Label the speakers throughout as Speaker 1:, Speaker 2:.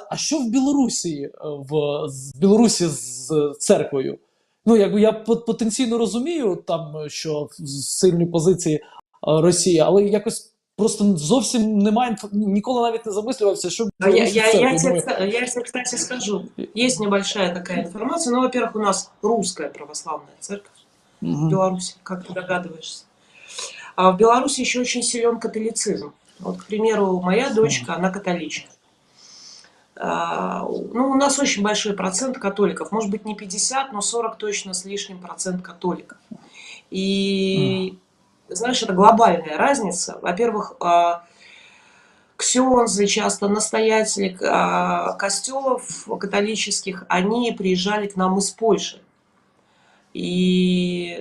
Speaker 1: а що в Білорусі, з Білорусі з церквою? Ну, якби я потенційно розумію, там, що сильні позиції Росії, але якось просто зовсім немає, ніколи навіть не замислювався, що в Білорусі з церквою.
Speaker 2: Я тебе, кстати, скажу. Есть небольшая такая информация. Ну, во-первых, у нас русская православная церковь в Беларуси, как ты догадываешься. А в Беларуси еще очень силен католицизм. Вот, к примеру, моя дочка, она католичка. Ну, у нас очень большой процент католиков. Может быть, не 50, но 40 точно с лишним процент католиков. И, знаешь, это глобальная разница. Во-первых, ксензы, часто настоятели костелов католических, они приезжали к нам из Польши. И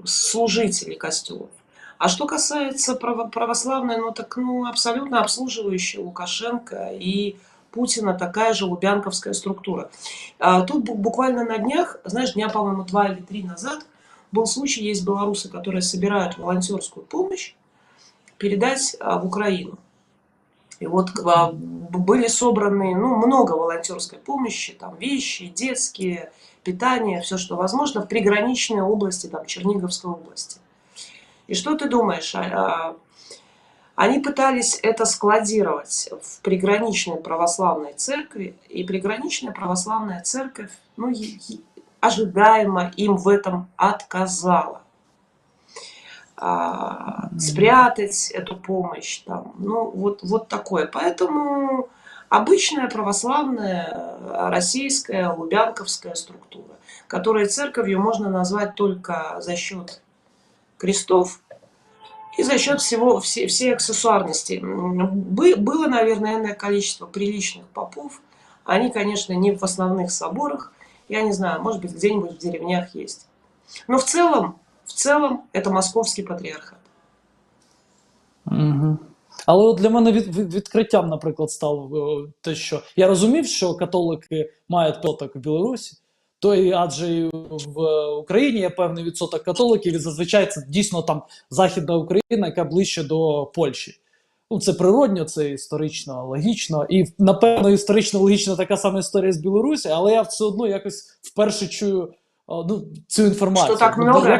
Speaker 2: служители костелов. А что касается православной, ну, абсолютно обслуживающая Лукашенко и Путина такая же лубянковская структура. Тут буквально на днях, знаешь, дня, по-моему, 2 или 3 назад, был случай, есть белорусы, которые собирают волонтерскую помощь передать в Украину. И вот были собраны, ну, много волонтерской помощи, там вещи, детские, питание, все, что возможно, в приграничной области, там, Черниговской области. И что ты думаешь? Они пытались это складировать в приграничной православной церкви, и приграничная православная церковь, ну, ожидаемо им в этом отказала. Спрятать эту помощь, там, ну, вот такое. Поэтому обычная православная российская лубянковская структура, которой церковью можно назвать только за счет крестов и за счет всей аксессуарности. Было, наверное, энное количество приличных попов. Они, конечно, не в основных соборах. Я не знаю, может быть, где-нибудь в деревнях есть. Но в целом это московський патріархат.
Speaker 1: Але от для мене відкриттям, наприклад, стало те, що я розумів, що католики мають відсоток в Білорусі, адже і в Україні є певний відсоток католиків, і зазвичай це дійсно там Західна Україна, яка ближче до Польщі. Ну, це природньо, це історично, логічно. І, напевно, історично логічна така сама історія з Білорусі, але я все одно якось вперше чую цю інформацію.
Speaker 2: Що так много?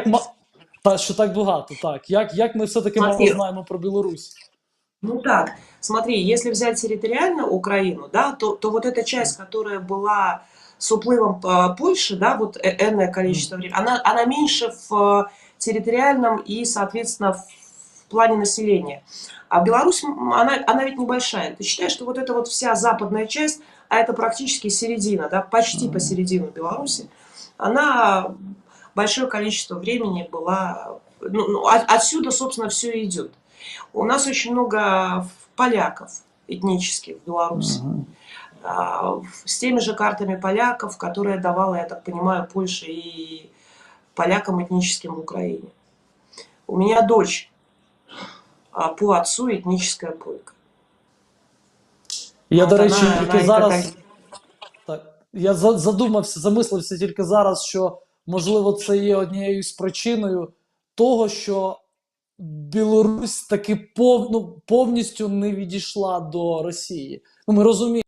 Speaker 1: Що так багато, так. Як ми все-таки мало знаємо про Білорусь?
Speaker 2: Ну так, смотри, если взять территориально Украину, да, то вот эта часть, которая была с уплывом Польши, да, вот энное количество времени, она меньше в территориальном и, соответственно, в плане населения. А Беларусь, она ведь небольшая. Ты считаешь, что вот эта вот вся западная часть, а это практически середина, да, почти посередину Беларуси, она большое количество времени была... Ну, отсюда, собственно, все идет. У нас очень много поляков этнических в Беларуси. С теми же картами поляков, которые давала, я так понимаю, Польша и полякам этническим в Украине. У меня дочь по отцу этническая полька.
Speaker 1: Я, до речі, тільки зараз... Я замислився тільки зараз, що, можливо, це є однією з причиною того, що Білорусь таки повністю не відійшла до Росії. Ну, ми розуміємо,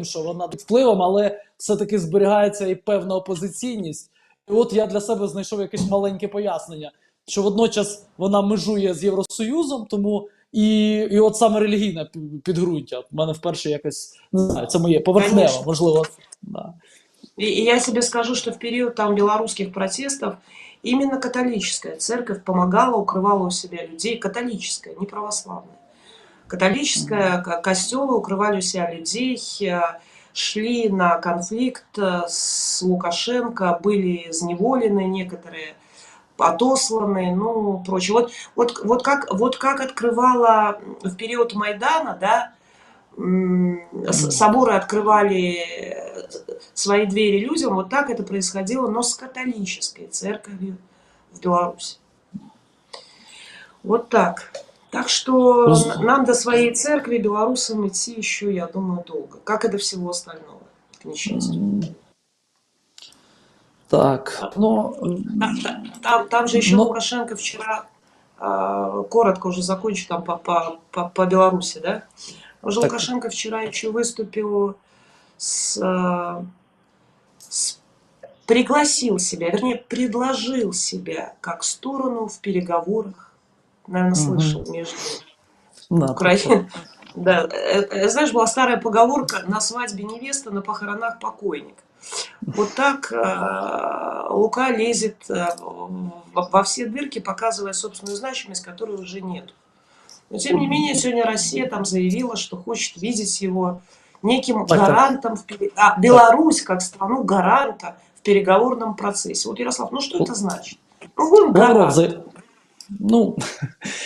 Speaker 1: що вона під впливом, але все-таки зберігається і певна опозиційність. І от я для себе знайшов якесь маленьке пояснення, що водночас вона межує з Євросоюзом, тому і от саме релігійне підґрунтя. У мене вперше якось, не знаю, це моє поверхнево, можливо. Да.
Speaker 2: И я себе скажу, что в период там белорусских протестов именно католическая церковь помогала, укрывала у себя людей, католическая, не православная. Католическая, костелы укрывали у себя людей, шли на конфликт с Лукашенко, были изневолены некоторые, отосланы, ну, прочее. Вот как открывала в период Майдана, да, соборы открывали свои двери людям, вот так это происходило, но с католической церковью в Беларуси. Вот так. Так что нам до своей церкви, белорусам, идти еще, я думаю, долго. Как и до всего остального, к несчастью.
Speaker 1: Так, ну...
Speaker 2: Там же еще Лукашенко вчера, коротко уже закончу, там по Беларуси, да? Уже
Speaker 1: Так,
Speaker 2: Лукашенко вчера еще выступил с, пригласил себя, вернее, предложил себя как сторону в переговорах, наверное,
Speaker 1: угу.
Speaker 2: слышал, между
Speaker 1: Да, так.
Speaker 2: Украиной. Да, знаешь, была старая поговорка: на свадьбе невеста, на похоронах покойник. Вот так Лука лезет во все дырки, показывая собственную значимость, которой уже нет. Но тем не менее, сегодня Россия там заявила, что хочет видеть его неким
Speaker 1: Так, так,
Speaker 2: гарантом,
Speaker 1: так.
Speaker 2: Беларусь как страну гаранта в переговорном процессе. Вот, Ярослав, ну что это
Speaker 1: Л-
Speaker 2: значит? Ну, будем
Speaker 1: Лавров
Speaker 2: гарантом.
Speaker 1: за. Ну,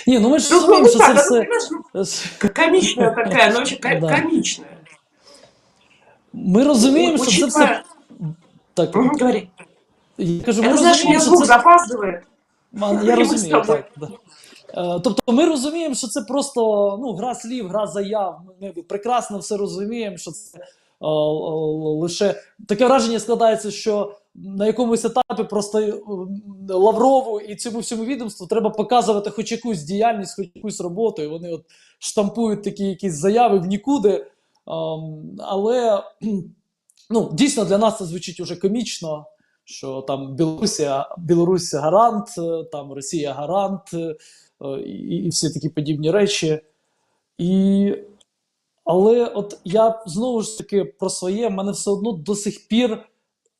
Speaker 1: ні, ну ми ж розуміємо,
Speaker 2: Ну
Speaker 1: що це
Speaker 2: так, ну
Speaker 1: все.
Speaker 2: понимаешь, комичная такая, ну вообще
Speaker 1: Да.
Speaker 2: комичная.
Speaker 1: Ми розуміємо, що це все.
Speaker 2: Учитывая...
Speaker 1: Так, так.
Speaker 2: Мгм, говори.
Speaker 1: Я кажу, ми
Speaker 2: Это, знаешь, у
Speaker 1: розуміємо,
Speaker 2: меня
Speaker 1: що
Speaker 2: звук
Speaker 1: це.
Speaker 2: запаздывает,
Speaker 1: Я
Speaker 2: и мы с
Speaker 1: розумію,
Speaker 2: тобой.
Speaker 1: так. Да. Тобто ми розуміємо, що це просто ну, гра слів, гра заяв. Ми прекрасно все розуміємо, що це лише таке враження складається, що на якомусь етапі просто Лаврову і цьому всьому відомству треба показувати хоч якусь діяльність, хоч якусь роботу, і вони от штампують такі якісь заяви в нікуди. Але ну, дійсно для нас це звучить уже комічно, що там Білорусь гарант, там Росія гарант, і всі такі подібні речі. І, але от я знову ж таки про своє, в мене все одно до сих пір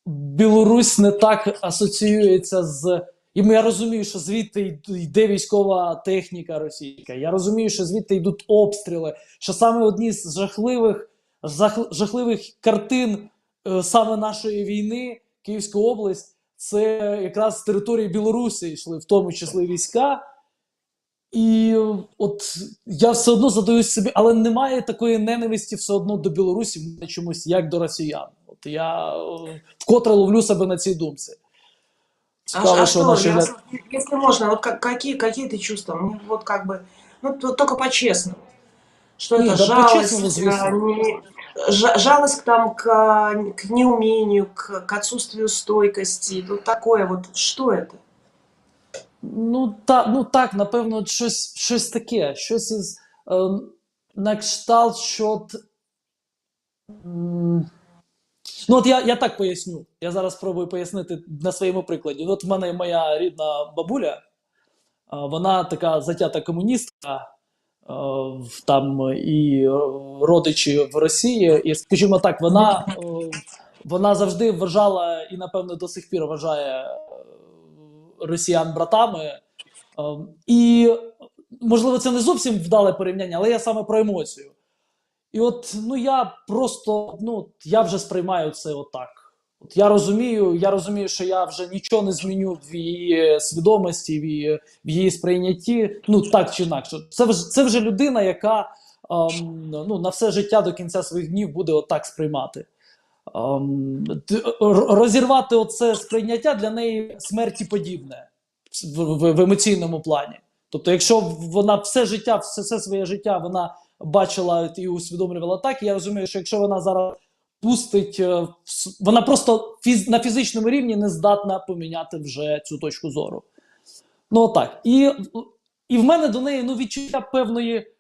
Speaker 1: Білорусь не так асоціюється з. І я розумію, що звідти йде військова техніка російська. Я розумію, що звідти йдуть обстріли, що саме одні з жахливих картин саме нашої війни, Київська область, це якраз з території Білорусі йшли, в тому числі війська. І от я все одно задаюсь собі, але немає такої ненависті все одно до Білорусі чомусь, як до росіян. От я вкотре ловлю себе на цій думці. Цікаво, що
Speaker 2: Что,
Speaker 1: наші гляд...
Speaker 2: если можно, вот какие ты чувства? Мне вот как бы, ну, только по-честному. Что
Speaker 1: Ні,
Speaker 2: это
Speaker 1: да по-чесному,
Speaker 2: жалость,
Speaker 1: звісно.
Speaker 2: жалость к неумению, к отсутствию стойкости, вот такое вот, что это?
Speaker 1: Ну так, напевно, щось таке. Щось із на кшталт, що от, ну от я так поясню. Я зараз спробую пояснити на своєму прикладі. От в мене моя рідна бабуля, вона така затята комуністка, там і родичі в Росії, і, скажімо так, вона завжди вважала і, напевно, до сих пір вважає росіян братами. І, можливо, це не зовсім вдале порівняння, але я саме про емоцію. І от, ну я просто, ну, я вже сприймаю це отак. От я розумію, що я вже нічого не зміню в її свідомості, в її сприйнятті, ну так чи інакше. Це вже людина, яка ну, на все життя до кінця своїх днів буде отак сприймати. Розірвати оце сприйняття для неї смерті подібне в емоційному плані. Тобто, якщо вона все життя, все своє життя вона бачила і усвідомлювала так, я розумію, що якщо вона зараз пустить, вона просто на фізичному рівні не здатна поміняти вже цю точку зору. Ну так. І в мене до неї ну, відчуття певної,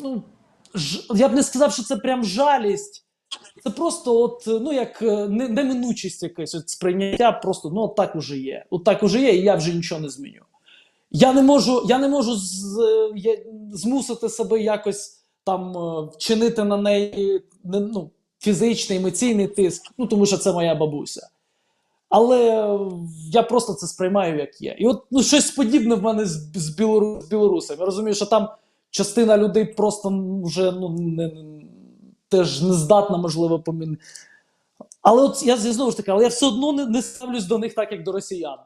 Speaker 1: ну, я б не сказав, що це прям жалість. Це просто от, ну, як неминучість якась, от сприйняття просто, ну, от так уже є. От так уже є, і я вже нічого не зміню. Я не можу змусити себе якось там вчинити на неї ну, фізичний, емоційний тиск, ну, тому що це моя бабуся. Але я просто це сприймаю, як є. І от ну, щось подібне в мене з білорусами. Я розумію, що там частина людей просто вже ну, теж не здатна, можливо, помінити. Але от я знову ж таки, але я все одно не ставлюсь до них так, як до росіян.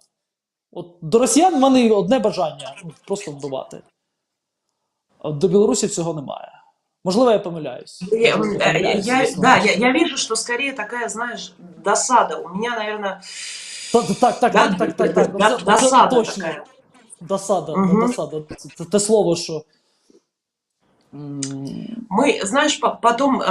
Speaker 1: От до росіян в мене одне бажання ну, просто вбивати. А до білорусів цього немає. Можливо, я помиляюсь.
Speaker 2: Я вижу, что скорее такая, знаешь, досада. У меня, наверное,
Speaker 1: Так.
Speaker 2: досада
Speaker 1: Точно.
Speaker 2: такая.
Speaker 1: Досада.
Speaker 2: Угу.
Speaker 1: Це те слово, що.
Speaker 2: Мы, знаешь, потом,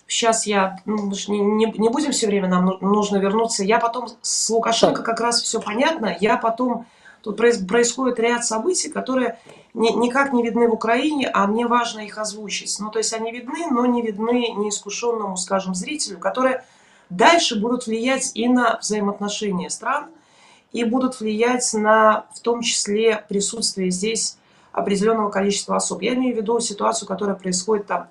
Speaker 2: сейчас мы ж не будем все время, нам нужно вернуться. Я потом с Лукашенко как раз все понятно. Я потом, тут происходит ряд событий, которые никак не видны в Украине, а мне важно их озвучить. Ну, то есть они видны, но не видны неискушенному, скажем, зрителю, которые дальше будут влиять и на взаимоотношения стран, и будут влиять на, в том числе, присутствие здесь определенного количества особ. Я имею в виду ситуацию, которая происходит там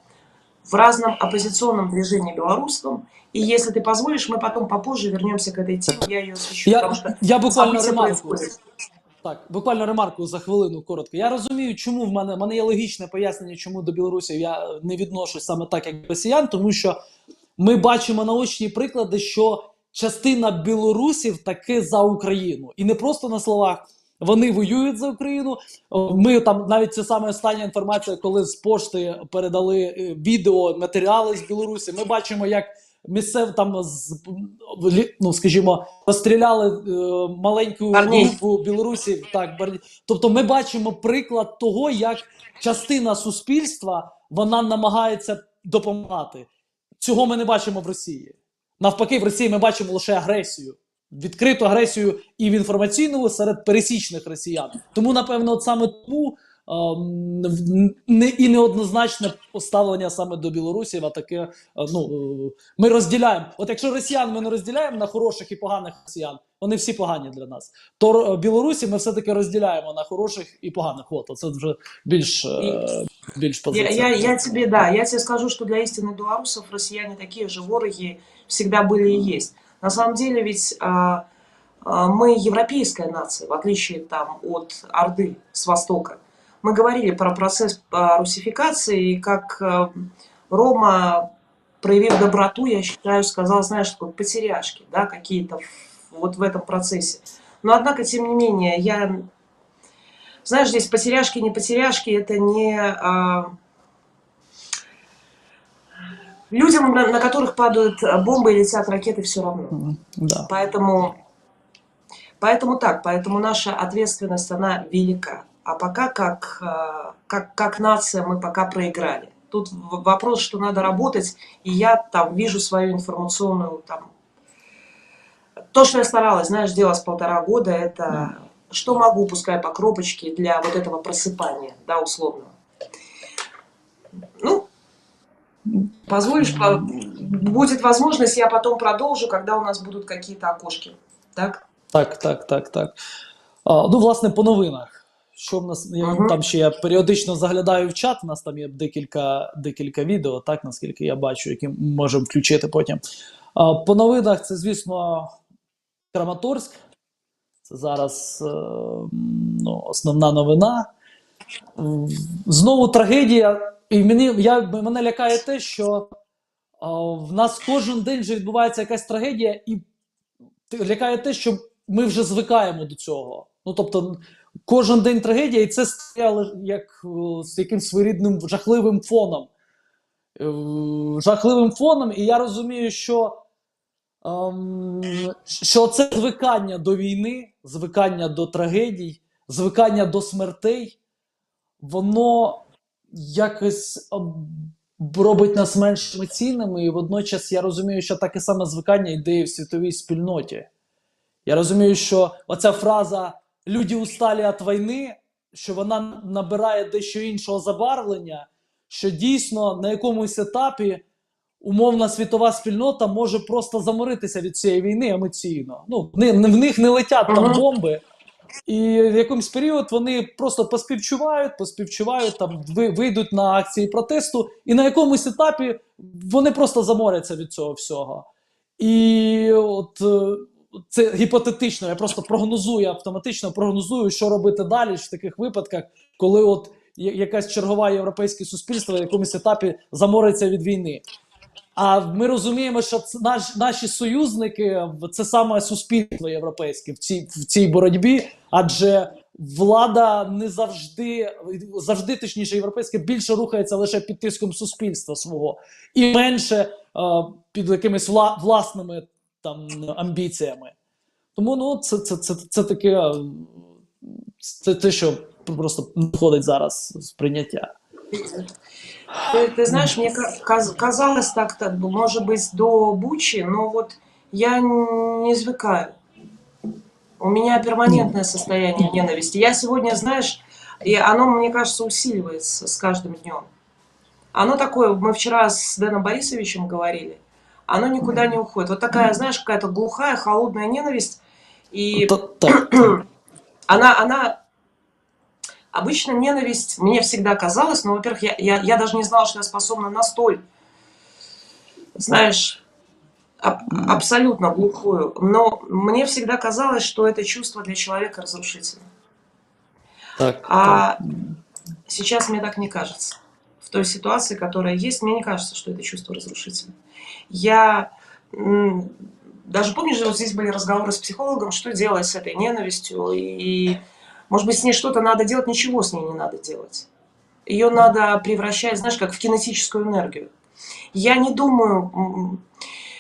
Speaker 2: в разном оппозиционном движении белорусском. И если ты позволишь, мы потом попозже вернемся к этой теме, я ее освещу, потому что
Speaker 1: Я буквально
Speaker 2: события
Speaker 1: ремарку.
Speaker 2: происходят.
Speaker 1: Так, буквально ремарку за хвилину коротко. Я розумію, чому в мене є логічне пояснення, чому до білорусів я не відношусь саме так, як росіян, тому що ми бачимо наочні приклади, що частина білорусів таки за Україну. І не просто на словах. Вони воюють за Україну. Ми там навіть це саме остання інформація, коли з пошти передали відео, матеріали з Білорусі. Ми бачимо, як місцев там ну, скажімо, розстріляли маленьку групу білорусів. Так, тобто ми бачимо приклад того, як частина суспільства вона намагається допомагати. Цього ми не бачимо в Росії. Навпаки, в Росії ми бачимо лише агресію. Відкриту агресію і в інформаційному серед пересічних росіян. Тому, напевно, от саме тому і неоднозначне поставлення саме до білорусів, а таке, ну, ми розділяємо. От якщо росіян ми не розділяємо на хороших і поганих росіян, вони всі погані для нас, то білорусі ми все-таки розділяємо на хороших і поганих. От, це вже більш позиція.
Speaker 2: Я тебе скажу, что для истинных белорусов россияне такие же вороги всегда были и есть. На самом деле ведь мы европейская нация, в отличие там от Орды с Востока. Мы говорили про процесс русификации, и как Рома, проявив доброту, я считаю, сказал, знаешь, такой потеряшки, да, какие-то вот в этом процессе. Но однако, тем не менее, знаешь, здесь потеряшки, не потеряшки, это не людям, на которых падают бомбы и летят ракеты, все равно.
Speaker 1: Да.
Speaker 2: Поэтому наша ответственность, она велика. А пока как нация мы пока проиграли. Тут вопрос, что надо работать, и я там вижу свою информационную там. То, что я старалась, знаешь, делать 1,5 года, это что могу, пускай по кропочке для вот этого просыпания, да, условного. Ну, позволишь, будет возможность, я потом продолжу, когда у нас будут какие-то окошки. Так?
Speaker 1: Так. Ну, власне, по новинах. Що в нас, там ще я періодично заглядаю в чат, у нас там є декілька відео, так, наскільки я бачу, які можемо включити потім. По новинах це, звісно, Краматорськ. Це зараз основна новина. Знову трагедія. І мене лякає те, що в нас кожен день вже відбувається якась трагедія, і лякає те, що ми вже звикаємо до цього. Ну, тобто, кожен день трагедія, і це стає як з якимсь своєрідним жахливим фоном. І я розумію, що це звикання до війни, звикання до трагедій, звикання до смертей, воно якось робить нас менш емоційними, і водночас я розумію, що таке саме звикання йде і в світовій спільноті. Я розумію, що оця фраза «люди устали від війни», що вона набирає дещо іншого забарвлення, що дійсно на якомусь етапі умовна світова спільнота може просто заморитися від цієї війни емоційно. Ну, в них не летять там бомби, і в якийсь період вони просто поспівчувають, там, вийдуть на акції протесту, і на якомусь етапі вони просто заморяться від цього всього. І от це гіпотетично, я просто автоматично прогнозую, що робити далі в таких випадках, коли от якась чергове європейське суспільство на якомусь етапі замориться від війни. А ми розуміємо, що наші союзники – це саме суспільство європейське в цій боротьбі, адже влада не завжди, точніше, європейське, більше рухається лише під тиском суспільства свого і менше під якимись власними там амбіціями. Тому це таке, це те, що просто входить зараз з прийняття.
Speaker 2: Ты знаешь, мне казалось так, может быть, до Бучи, но вот я не звыкаю. У меня перманентное состояние ненависти. Я сегодня, знаешь, И оно, мне кажется, усиливается с каждым днем. Оно такое, мы вчера с Дэном Борисовичем говорили, оно никуда не уходит. Вот такая, знаешь, какая-то глухая, холодная ненависть. И
Speaker 1: Так, так.
Speaker 2: она обычно ненависть мне всегда казалась, но, во-первых, я даже не знала, что я способна на столь, знаешь, абсолютно глухую. Но мне всегда казалось, что это чувство для человека разрушительно.
Speaker 1: Так, так.
Speaker 2: А сейчас мне так не кажется. В той ситуации, которая есть, мне не кажется, что это чувство разрушительно. Я даже, помнишь, вот здесь были разговоры с психологом, что делать с этой ненавистью, и, может быть, с ней что-то надо делать, ничего с ней не надо делать. Ее надо превращать, знаешь, как в кинетическую энергию. Я не думаю,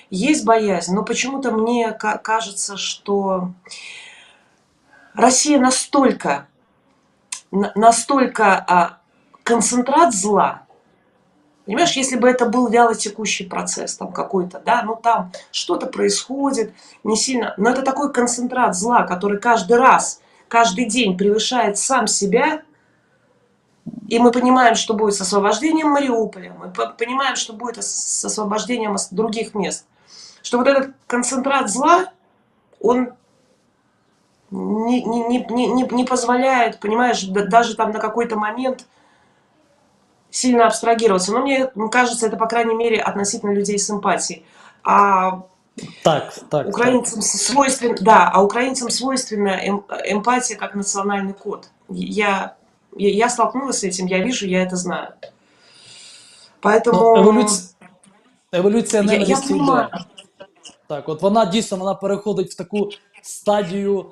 Speaker 2: есть боязнь, но почему-то мне кажется, что Россия настолько концентрат зла. Понимаешь, если бы это был вялотекущий процесс, там какой-то, да, ну там что-то происходит, не сильно, но это такой концентрат зла, который каждый раз, каждый день превышает сам себя, и мы понимаем, что будет с освобождением Мариуполя, мы понимаем, что будет с освобождением других мест, что вот этот концентрат зла, он не позволяет, понимаешь, даже там на какой-то момент сильно абстрагироваться. Но мне кажется, это, по крайней мере, относительно людей с эмпатией. А
Speaker 1: Так.
Speaker 2: украинцам свойственно, да, а украинцам свойственна эмпатия как национальный код. Я столкнулась с этим, я вижу, я это знаю.
Speaker 1: Ну,
Speaker 2: Поэтому
Speaker 1: еволюція
Speaker 2: я
Speaker 1: ненависті
Speaker 2: понимаю.
Speaker 1: йде. Так, от вона дійсно вона переходить в таку стадію,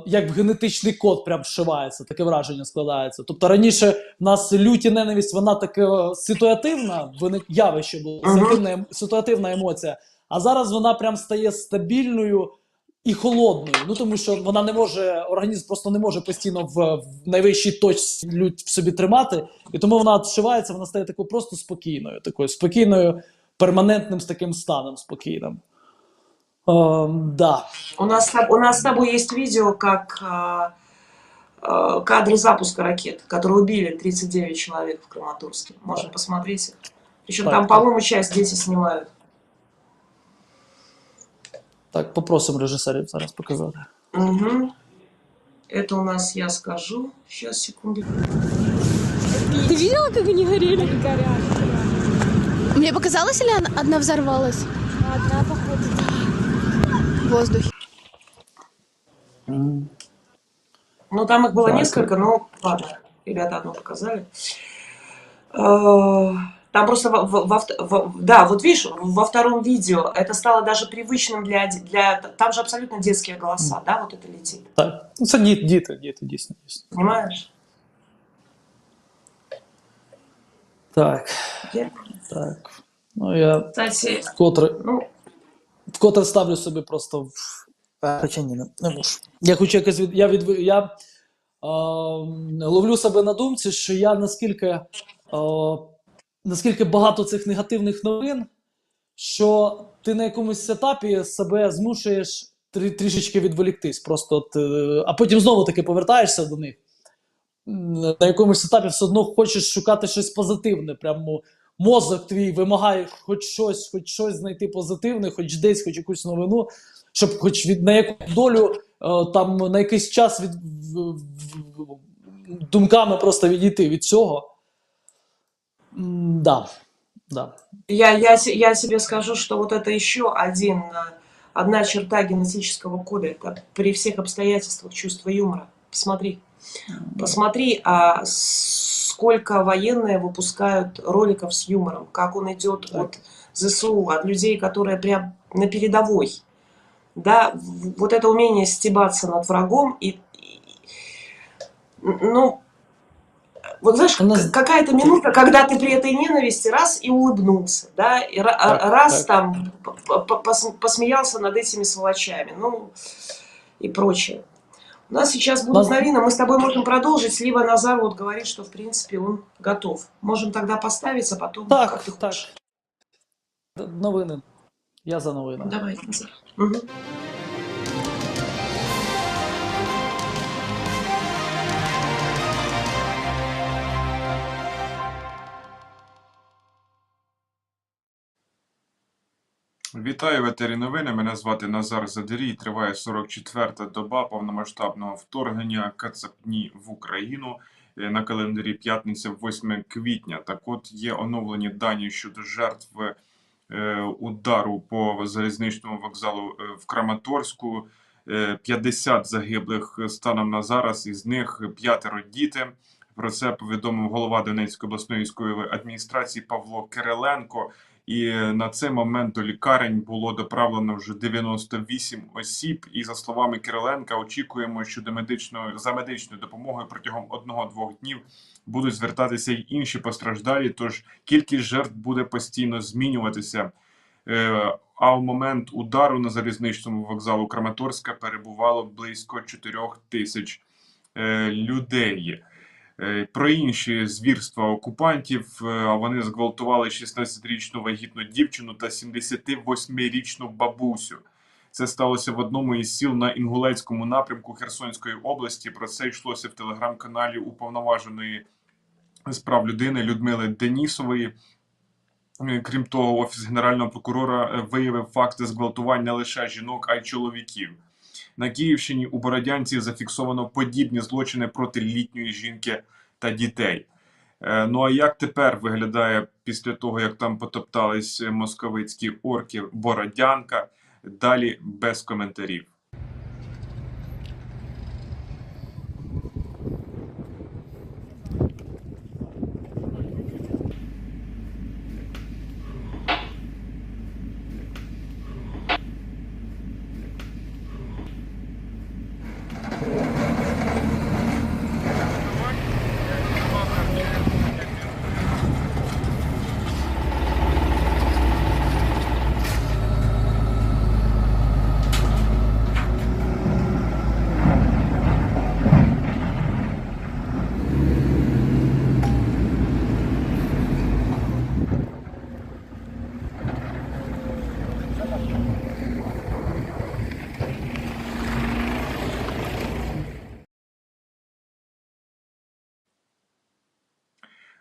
Speaker 1: як в генетичний код прям вшивається, таке враження складається. Тобто раніше в нас люті ненависть, вона таке ситуативна, явище було, ситуативна емоція, а зараз вона прям стає стабільною і холодною. Ну тому що вона не може, організм просто не може постійно в найвищій точці лють в собі тримати, і тому вона вшивається, вона стає такою просто спокійною, перманентним з таким станом спокійним. Да.
Speaker 2: У нас с тобой есть видео, как кадры запуска ракет, которые убили 39 человек в Краматорске. Можно посмотреть. Причем
Speaker 1: Так,
Speaker 2: там, по-моему, часть дети снимают.
Speaker 1: Так, попросимо режисерів зараз показати.
Speaker 2: Угу. Это у нас, я скажу. Сейчас, секунду.
Speaker 3: Ты видела, как они горели? Они горят. Мне показалось, или одна взорвалась? Одна, походу, в воздухе.
Speaker 2: Ну, там их было
Speaker 1: Так.
Speaker 2: несколько, но ладно. Ребята одну показали. Там просто, да, вот видишь, во втором видео это стало даже привычным для... Там же абсолютно детские голоса, да, вот это летит.
Speaker 1: Так. Ну, це діти, дійсно.
Speaker 2: Понимаешь?
Speaker 1: Так. Ну, я
Speaker 2: Кстати,
Speaker 1: вкотре ставлю собі просто хоча ні, не можу. Я хочу якось я ловлю себе на думці, що я наскільки багато цих негативних новин, що ти на якомусь етапі себе змушуєш трішечки відволіктись. Просто а потім знову таки повертаєшся до них. На якомусь етапі все одно хочеш шукати щось позитивне. Прямо мозок твій вимагає хоч щось знайти позитивне, хоч десь, хоч якусь новину, щоб хоч на яку долю там на якийсь час думками просто відійти від цього. Да.
Speaker 2: я себе скажу, что вот это еще одна черта генетического кода. Это при всех обстоятельствах чувство юмора. Посмотри, сколько военные выпускают роликов с юмором, как он идет от ЗСУ, от людей, которые прям на передовой. Да, вот это умение стебаться над врагом ну, вот знаешь, какая-то минута, когда ты при этой ненависти раз и улыбнулся, да, и раз там посмеялся над этими сволочами, ну, и прочее. У нас сейчас будут новины, мы с тобой можем продолжить, либо Назар вот говорит, что, в принципе, он готов. Можем тогда поставить, а потом как ты хочешь.
Speaker 1: Новини. Я за новини.
Speaker 2: Давай, Назар. Угу.
Speaker 4: Вітаю в етері новини. Мене звати Назар Задерій. Триває 44-та доба повномасштабного вторгнення Кацапні в Україну. На календарі п'ятниця 8 квітня. Так от є оновлені дані щодо жертв удару по залізничному вокзалу в Краматорську. 50 загиблих станом на зараз, із них 5 діти. Про це повідомив голова Донецької обласної військової адміністрації Павло Кириленко. І на цей момент до лікарень було доправлено вже 98 осіб. І за словами Кириленка, очікуємо, що за медичною допомогою протягом 1-2 днів будуть звертатися й інші постраждалі. Тож кількість жертв буде постійно змінюватися. А в момент удару на залізничному вокзалу Краматорська перебувало близько 4000 людей. Про інші звірства окупантів: вони зґвалтували 16-річну вагітну дівчину та 78-річну бабусю. Це сталося в одному із сіл на Інгулецькому напрямку Херсонської області. Про це йшлося в телеграм-каналі уповноваженої з прав людини Людмили Денісової. Крім того, Офіс Генерального прокурора виявив факти зґвалтувань не лише жінок, а й чоловіків. На Київщині у Бородянці зафіксовано подібні злочини проти літньої жінки та дітей. Ну а як тепер виглядає після того, як там потоптались московицькі орки Бородянка? Далі без коментарів.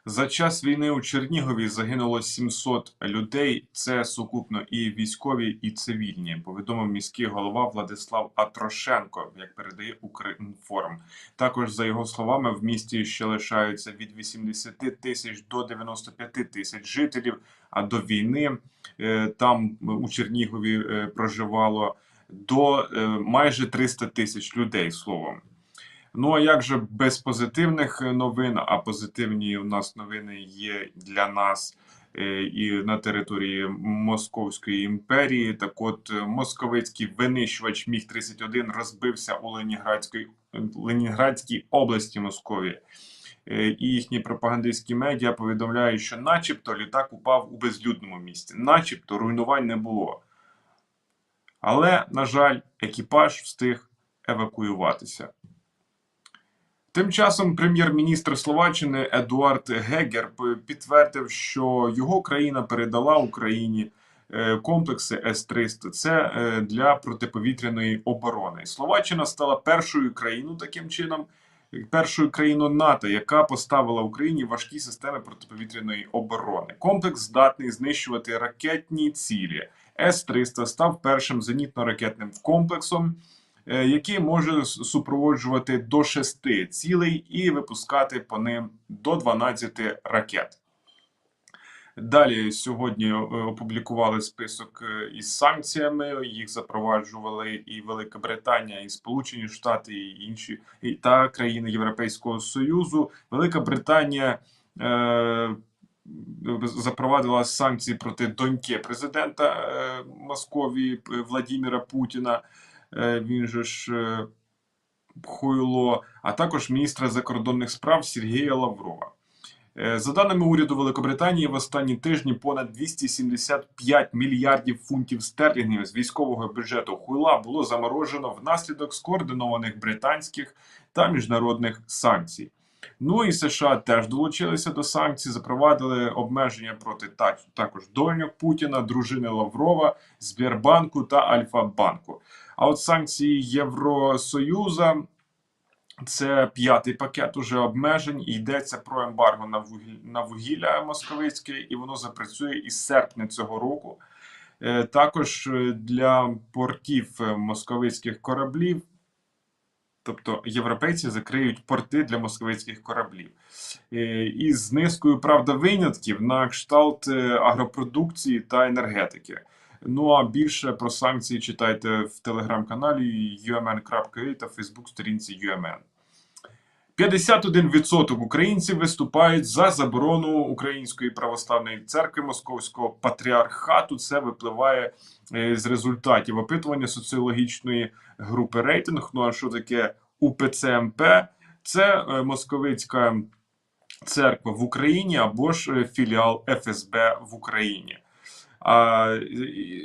Speaker 4: За час війни у Чернігові загинуло 700 людей. Це сукупно і військові, і цивільні, повідомив міський голова Владислав Атрошенко, як передає Укрінформ. Також, за його словами, в місті ще лишаються від 80 тисяч до 95 тисяч жителів, а до війни там у Чернігові проживало до майже 300 тисяч людей, словом. Ну, а як же без позитивних новин? А позитивні у нас новини є для нас і на території Московської імперії. Так от, московицький винищувач Міг-31 розбився у Ленінградській області Московії. І їхні пропагандистські медіа повідомляють, що начебто літак упав у безлюдному місці, начебто руйнувань не було. Але, на жаль, екіпаж встиг евакуюватися. Тим часом прем'єр-міністр Словаччини Едуард Гегер підтвердив, що його країна передала Україні комплекси С-300. Це для протиповітряної оборони. Словаччина стала першою країною, таким чином, першою країною НАТО, яка поставила Україні важкі системи протиповітряної оборони. Комплекс здатний знищувати ракетні цілі. С-300 став першим зенітно-ракетним комплексом, який може супроводжувати до 6 цілей і випускати по ним до 12 ракет. Далі сьогодні опублікували список із санкціями, їх запроваджували і Велика Британія, і Сполучені Штати, і інші та країни Європейського Союзу. Велика Британія запровадила санкції проти доньки президента Московії Владимира Путіна, він же ж Хуйло, а також міністра закордонних справ Сергія Лаврова. За даними уряду Великобританії, в останні тижні понад 275 мільярдів фунтів стерлінгів з військового бюджету Хуйла було заморожено внаслідок скоординованих британських та міжнародних санкцій. Ну і США теж долучилися до санкцій, запровадили обмеження проти також доньок Путіна, дружини Лаврова, Сбербанку та Альфа-банку. А от санкції Євросоюзу – це 5-й пакет уже обмежень, і йдеться про ембарго на вугілля московицьке, і воно запрацює із серпня цього року. Також для портів московицьких кораблів, тобто європейці закриють порти для московицьких кораблів. Із низкою, правда, винятків на кшталт агропродукції та енергетики. Ну а більше про санкції читайте в телеграм-каналі umn.ua та фейсбук-сторінці UMN. 51% українців виступають за заборону Української православної церкви Московського патріархату. Це випливає з результатів опитування соціологічної групи «Рейтинг». Ну а що таке УПЦ-МП? Це Московицька церква в Україні або ж філіал ФСБ в Україні. А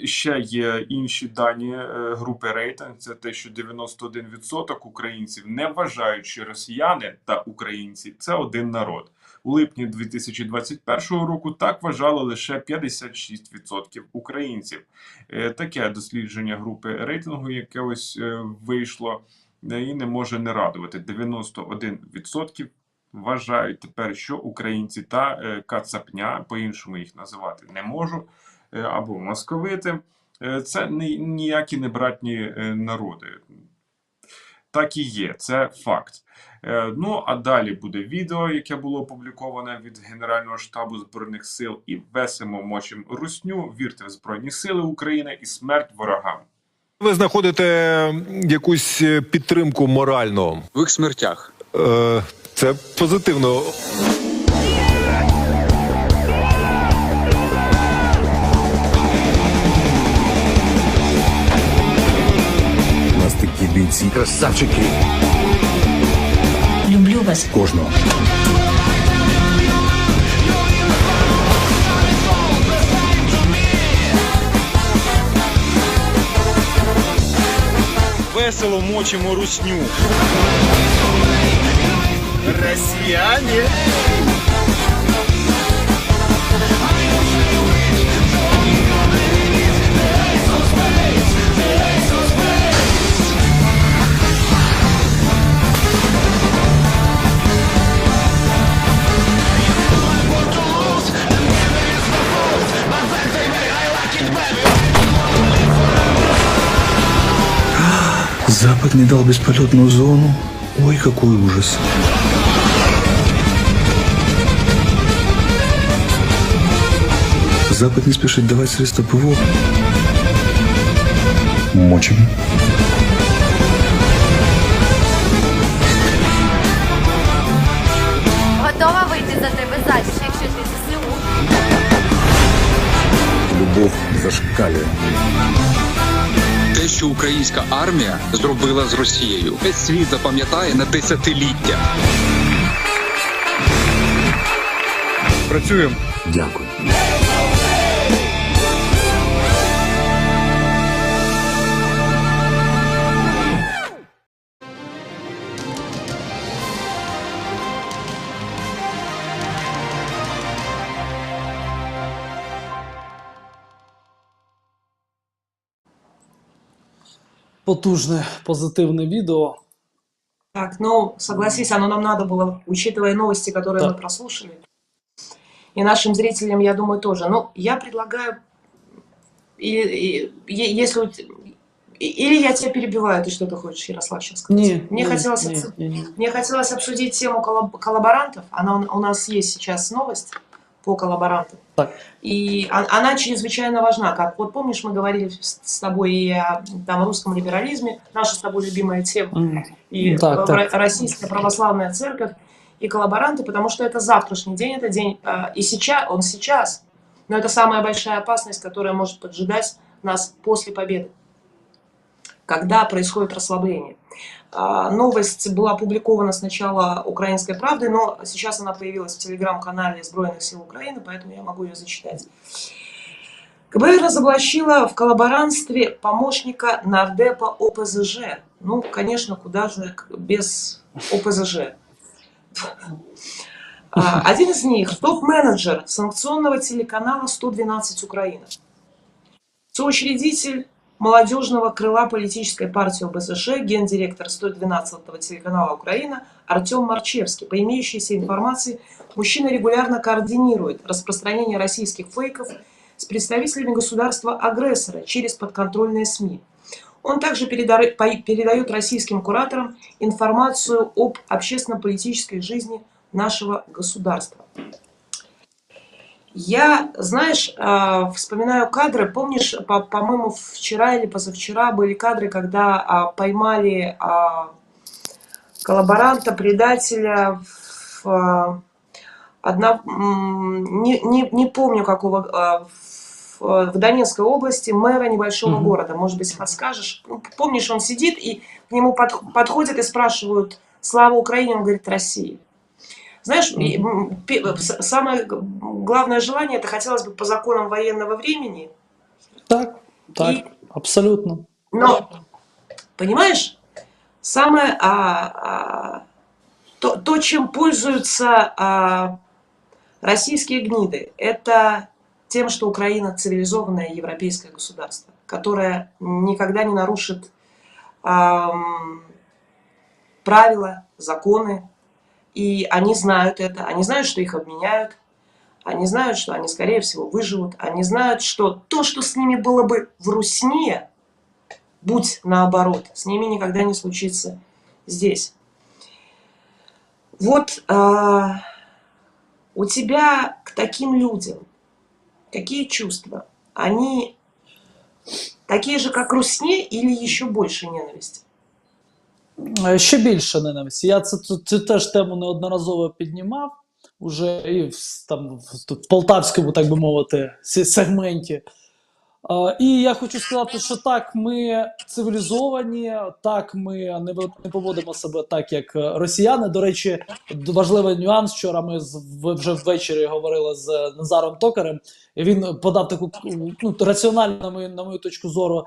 Speaker 4: ще є інші дані групи «Рейтинг». Це те, що 91% українців не вважають, що росіяни та українці – це один народ. У липні 2021 року так вважало лише 56% українців. Таке дослідження групи «Рейтингу», яке ось вийшло, і не може не радувати. 91% вважають тепер, що українці та кацапня, по-іншому їх називати не можу, або московити, це ніякі не братні народи. Так і є, це факт. Ну, а далі буде відео, яке було опубліковане від Генерального штабу Збройних сил. І весимо, мочим русню, вірте в Збройні Сили України і смерть ворогам.
Speaker 5: Ви знаходите якусь підтримку моральну?
Speaker 6: В їх смертях.
Speaker 5: Це позитивно.
Speaker 7: У нас такі бійці, красавчики.
Speaker 8: Люблю вас.
Speaker 7: Кожного.
Speaker 9: Весело мочимо русню. Росіяни!
Speaker 7: Запад не дал бесполетную зону. Ой, какой ужас. Запад не спешит давать средства ПВО. Мочим.
Speaker 10: Готова вийти за тебе заміж, якщо ти ЗСУ.
Speaker 7: Любов зашкалює.
Speaker 6: Те, що українська армія зробила з Росією, весь світ запам'ятає на десятиліття.
Speaker 5: Працюємо.
Speaker 7: Дякую.
Speaker 1: Потужне, позитивне відео.
Speaker 2: Так, ну, согласись, оно нам надо было, учитывая новости, которые
Speaker 1: Да.
Speaker 2: мы прослушали. И нашим зрителям, я думаю, тоже. Ну, я предлагаю, если... Или я тебя перебиваю, ты что-то хочешь, Ярослав, сейчас сказать? Мне хотелось обсудить тему коллаборантов. Она у нас есть сейчас новость по коллаборантам.
Speaker 1: Так.
Speaker 2: И она чрезвычайно важна. Как вот помнишь, мы говорили с тобой и о там, русском либерализме, наша с тобой любимая тема, и
Speaker 1: Так.
Speaker 2: Российская православная церковь, и коллаборанты, потому что это завтрашний день, это день, и сейчас, он сейчас, но это самая большая опасность, которая может поджидать нас после победы, когда происходит расслабление. Новость была опубликована сначала «Украинской правдой», но сейчас она появилась в телеграм-канале Збройных сил Украины, поэтому я могу ее зачитать. КБР разоблачила в коллаборантстве помощника нардепа ОПЗЖ. Ну, конечно, куда же без ОПЗЖ. Один из них – топ-менеджер санкционного телеканала «112 Украина». Соучредитель молодежного крыла политической партии ОПЗЖ, гендиректор 112-го телеканала «Украина» Артем Марчевский. По имеющейся информации, мужчина регулярно координирует распространение российских фейков с представителями государства-агрессора через подконтрольные СМИ. Он также передает российским кураторам информацию об общественно-политической жизни нашего государства. Я, знаешь, вспоминаю кадры, помнишь, по-моему, вчера или позавчера были кадры, когда поймали коллаборанта, предателя не помню какого, в Донецкой области, мэра небольшого города, может быть, подскажешь. Помнишь, он сидит, и к нему подходят и спрашивают: «Слава Украине», он говорит: «России». Знаешь, самое главное желание, это хотелось бы по законам военного времени.
Speaker 1: Так, абсолютно.
Speaker 2: Но, понимаешь, самое то, чем пользуются российские гниды, это тем, что Украина цивилизованное европейское государство, которое никогда не нарушит правила, законы. И они знают это, они знают, что их обменяют, они знают, что они, скорее всего, выживут, они знают, что то, что с ними было бы в Русне, будь наоборот, с ними никогда не случится здесь. Вот у тебя к таким людям какие чувства? Они такие же, как Русне, или еще больше ненависти?
Speaker 1: Ще більше ненависті. Я цю теж тему неодноразово піднімав уже і в полтавському, так би мовити, сегменті. І я хочу сказати, що так, ми цивілізовані, так, ми не поводимо себе так, як росіяни. До речі, важливий нюанс. Вчора ми вже ввечері говорили з Назаром Токарем, і він подав таку раціональну, на мою точку зору,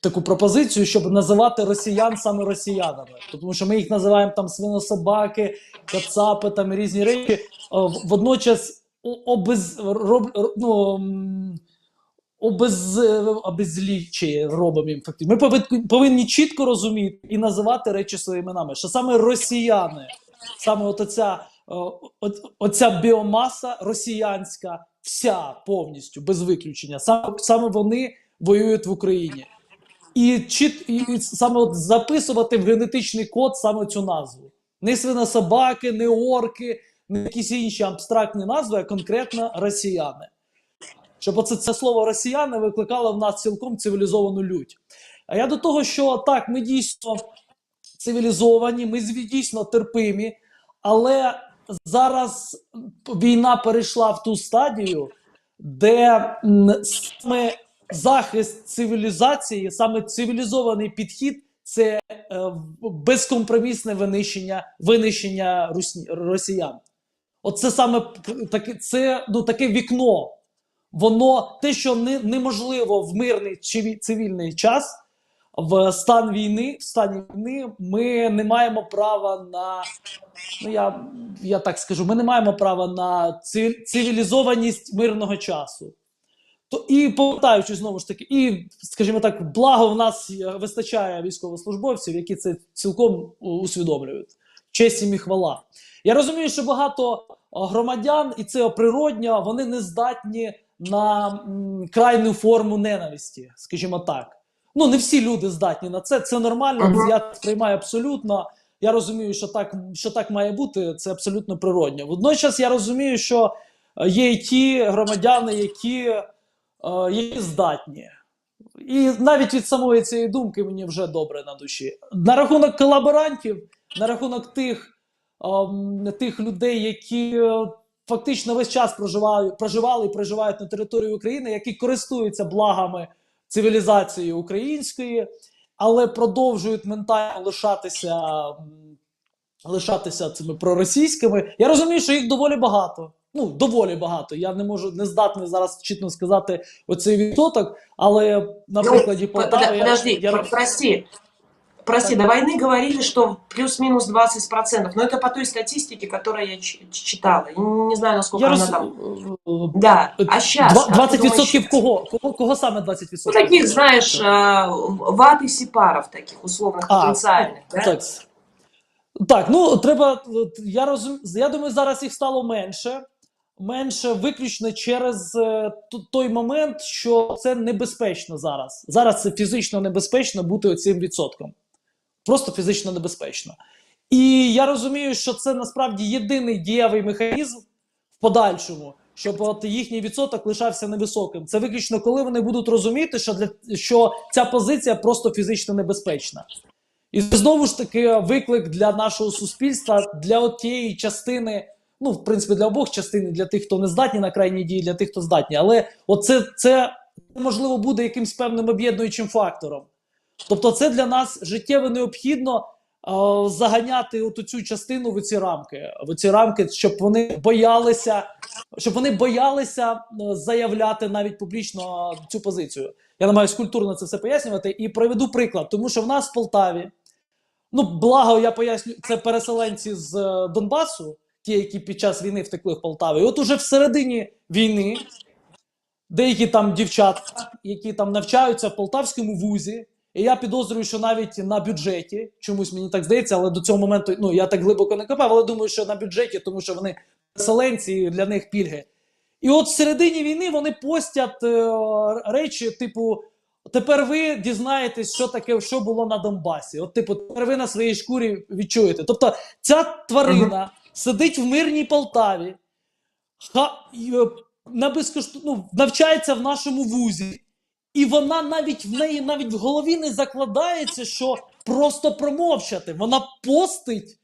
Speaker 1: таку пропозицію, щоб називати росіян саме росіянами. Тому що ми їх називаємо там свинособаки, кацапи, там різні речі. Водночас обезлічує робимо їм фактично. Ми повинні чітко розуміти і називати речі своїми іменами, що саме росіяни, саме оця біомаса росіянська, вся повністю, без виключення, саме вони воюють в Україні. І саме записувати в генетичний код саме цю назву. Не свинособаки, не орки, не якісь інші абстрактні назви, а конкретно росіяни. Щоб це слово росіяни викликало в нас цілком цивілізовану лють. А я до того, що так, ми дійсно цивілізовані, ми дійсно терпимі, але зараз війна перейшла в ту стадію, де саме захист цивілізації, саме цивілізований підхід – це безкомпромісне винищення росіян. Оце саме таке вікно. Воно, те, що неможливо в мирний чи цивільний час, в стані війни, ми не маємо права на, я так скажу, ми не маємо права на цивілізованість мирного часу. І повертаючись знову ж таки, і, скажімо так, благо в нас вистачає військовослужбовців, які це цілком усвідомлюють. Честь їм і хвала. Я розумію, що багато громадян, і це природньо, вони не здатні на крайню форму ненависті, скажімо так. Ну, не всі люди здатні на це, це нормально, я сприймаю абсолютно. Я розумію, що так має бути, це абсолютно природньо. Водночас я розумію, що є і ті громадяни, які здатні. І навіть від самої цієї думки мені вже добре на душі. На рахунок колаборантів, на рахунок тих людей, які фактично весь час проживали і проживають на території України, які користуються благами цивілізації української, але продовжують ментально лишатися цими проросійськими. Я розумію, що їх доволі багато. Ну, доволі багато. Я не здатний зараз чітко сказати оцей відсоток, але на прикладі Полтави...
Speaker 2: Прости, до войны говорили, что плюс-минус 20%, но это по той статистике, которую я читала. Не знаю, насколько она там... Да, а сейчас...
Speaker 1: 20% кого? Кого саме 20%?
Speaker 2: Ну, таких, знаешь, ват и сепаров, таких условных, потенциальных. Да?
Speaker 1: Так, ну, треба... Я думаю, зараз їх стало менше. менше виключно через той момент, що це небезпечно зараз. Зараз це фізично небезпечно бути цим відсотком. Просто фізично небезпечно. І я розумію, що це насправді єдиний дієвий механізм в подальшому, щоб от їхній відсоток лишався невисоким. Це виключно коли вони будуть розуміти, що ця позиція просто фізично небезпечна. І знову ж таки виклик для нашого суспільства, для от тієї частини, ну, в принципі, для обох частин, для тих, хто не здатні на крайні дії, для тих, хто здатні. Але це можливо буде якимсь певним об'єднуючим фактором. Тобто це для нас життєво необхідно заганяти от цю частину в ці рамки, щоб вони боялися заявляти навіть публічно цю позицію. Я намагаюся культурно це все пояснювати і приведу приклад, тому що в нас в Полтаві, ну, благо, я поясню, це переселенці з Донбасу, ті, які під час війни втекли в Полтаві. І от уже всередині війни деякі там дівчатка, які там навчаються в полтавському вузі, і я підозрюю, що навіть на бюджеті, чомусь мені так здається, але до цього моменту, ну, я так глибоко не копав, але думаю, що на бюджеті, тому що вони переселенці, і для них пільги. І от всередині війни вони постять речі, типу, тепер ви дізнаєтесь, що було на Донбасі. От, типу, тепер ви на своїй шкурі відчуєте. Тобто, ця тварина сидить в мирній Полтаві, навчається в нашому вузі, і вона в неї навіть в голові не закладається, що просто промовчати. Вона постить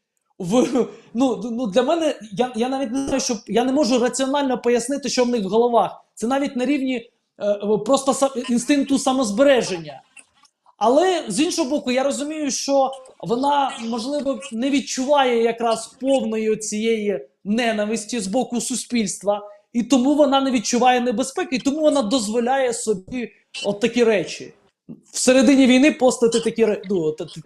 Speaker 1: для мене, я навіть не знаю, я не можу раціонально пояснити, що в них в головах. Це навіть на рівні просто інстинкту самозбереження. Але, з іншого боку, я розумію, що вона, можливо, не відчуває якраз повної цієї ненависті з боку суспільства, і тому вона не відчуває небезпеки, і тому вона дозволяє собі от такі речі. Всередині війни постати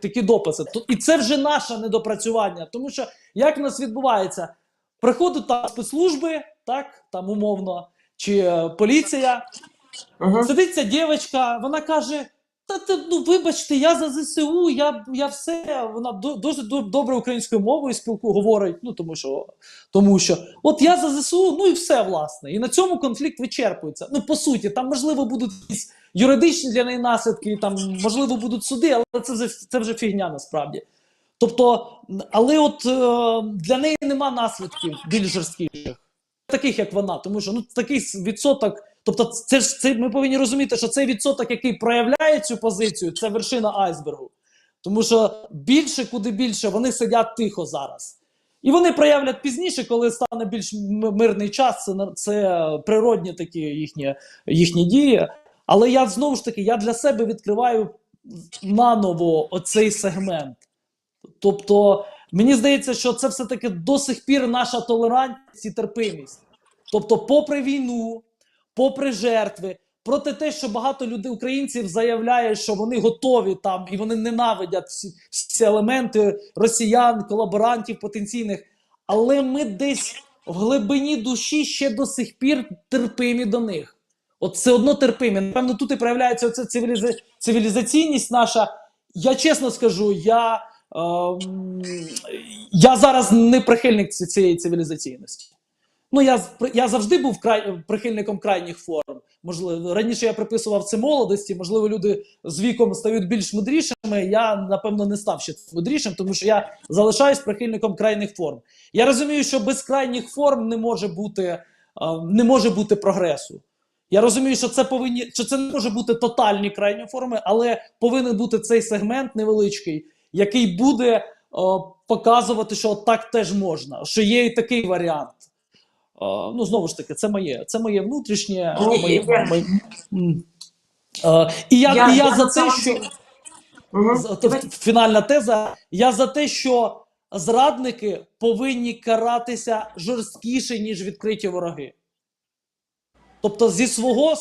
Speaker 1: такі дописи. І це вже наше недопрацювання. Тому що, як в нас відбувається? Приходять там спецслужби, так, там умовно, чи поліція, сидить ця дівчинка, вона каже, вибачте, я за ЗСУ, я все, вона дуже добре українською мовою говорить, тому що, от я за ЗСУ, і все, власне. І на цьому конфлікт вичерпується. По суті, там, можливо, будуть якісь юридичні для неї наслідки, там, можливо, будуть суди, але це вже фігня насправді. Тобто, але от для неї нема наслідків більш жорсткіших, таких, як вона, тому що такий відсоток. Тобто ми повинні розуміти, що цей відсоток, який проявляє цю позицію, це вершина айсбергу. Тому що куди більше, вони сидять тихо зараз. І вони проявлять пізніше, коли стане більш мирний час, це природні такі їхні дії. Але я знову ж таки, я для себе відкриваю наново оцей сегмент. Тобто, мені здається, що це все-таки до сих пір наша толерантність і терпимість. Тобто, попри війну, попри жертви, проти те, що багато українців заявляє, що вони готові там, і вони ненавидять всі елементи росіян, колаборантів потенційних, але ми десь в глибині душі ще до сих пір терпимі до них. От все одно терпимі. Напевно, тут і проявляється оця цивілізаційність наша. Я чесно скажу, я зараз не прихильник цієї цивілізаційності. Я завжди був прихильником крайніх форм. Можливо, раніше я приписував це молодості, можливо, люди з віком стають більш мудрішими, я, напевно, не став ще мудрішим, тому що я залишаюсь прихильником крайніх форм. Я розумію, що без крайніх форм не може бути прогресу. Я розумію, що це не може бути тотальні крайні форми, але повинен бути цей сегмент невеличкий, який буде показувати, що так теж можна, що є і такий варіант. Знову ж таки, це моє внутрішнє. І я за те, що фінальна теза, я за те, що зрадники повинні каратися жорсткіше, ніж відкриті вороги. Тобто зі свого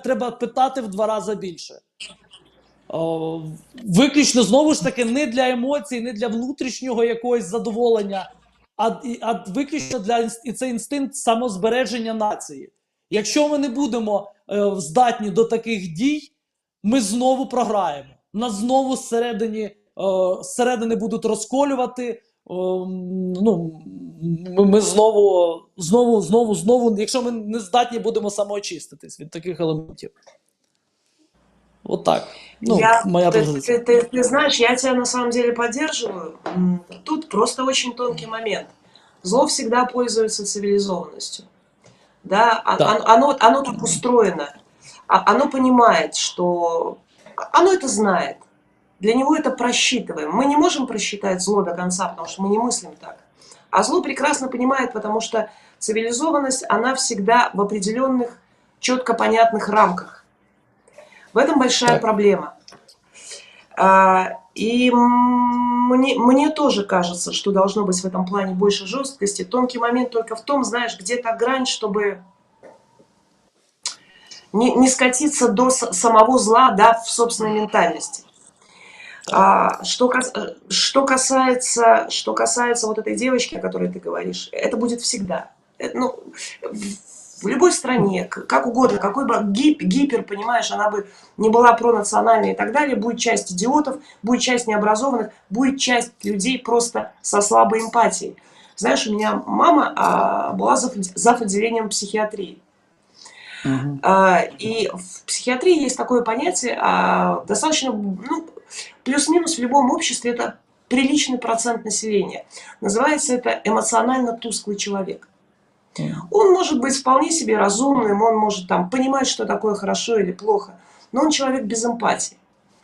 Speaker 1: треба питати в 2 рази більше. Виключно, знову ж таки, не для емоцій, не для внутрішнього якогось задоволення, а виключно це інстинкт самозбереження нації. Якщо ми не будемо здатні до таких дій, ми знову програємо. Нас знову зсередини будуть розколювати, ну, ми знову, якщо ми не здатні будемо самоочиститись від таких елементів. Вот так. Ну, моя позиция.
Speaker 2: Ты знаешь, я тебя на самом деле поддерживаю. Тут просто очень тонкий момент. Зло всегда пользуется цивилизованностью. Да?
Speaker 1: Да.
Speaker 2: Оно так устроено. Оно понимает, что... Оно это знает. Для него это просчитываем. Мы не можем просчитать зло до конца, потому что мы не мыслим так. А зло прекрасно понимает, потому что цивилизованность, она всегда в определенных, четко понятных рамках. В этом большая проблема. И мне тоже кажется, что должно быть в этом плане больше жесткости. Тонкий момент только в том, знаешь, где-то грань, чтобы не скатиться до самого зла, да, в собственной ментальности. Что касается вот этой девочки, о которой ты говоришь, это будет всегда. Ну, в любой стране, как угодно, какой бы гипер, понимаешь, она бы не была пронациональной и так далее, будет часть идиотов, будет часть необразованных, будет часть людей просто со слабой эмпатией. Знаешь, у меня мама была зав. Отделением психиатрии. И в психиатрии есть такое понятие, достаточно, ну, плюс-минус в любом обществе это приличный процент населения. Называется это эмоционально тусклый человек. Он может быть вполне себе разумным, он может там понимать, что такое хорошо или плохо, но он человек без эмпатии.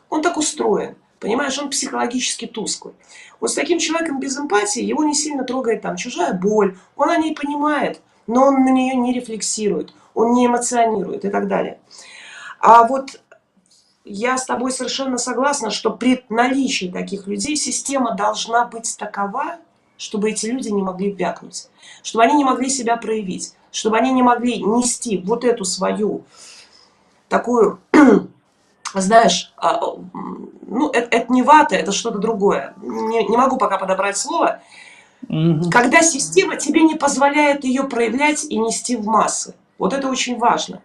Speaker 2: Он так устроен, понимаешь, он психологически тусклый. Вот с таким человеком без эмпатии его не сильно трогает там чужая боль, он о ней понимает, но он на нее не рефлексирует, он не эмоционирует и так далее. А вот я с тобой совершенно согласна, что при наличии таких людей система должна быть такова, чтобы эти люди не могли вякнуть, чтобы они не могли себя проявить, чтобы они не могли нести вот эту свою такую, знаешь, ну, это не вата, это что-то другое. Не могу пока подобрать слово. Когда система тебе не позволяет ее проявлять и нести в массы. Вот это очень важно.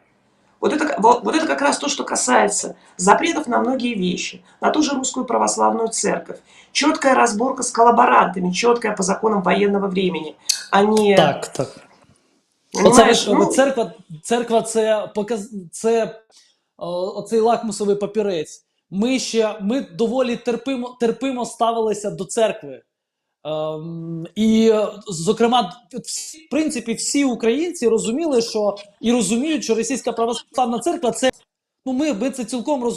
Speaker 2: Вот это как раз то, что касается запретов на многие вещи, на ту же русскую православную церковь. Четкая разборка с коллаборантами, четкая по законам военного времени, а не...
Speaker 1: Так. Церква це оцей лакмусовий папірець. Ми доволі терпимо ставилися до церкви. І, зокрема, в принципі, всі українці розуміли, що і розуміють, що Російська православна церква це, ну, ми це цілком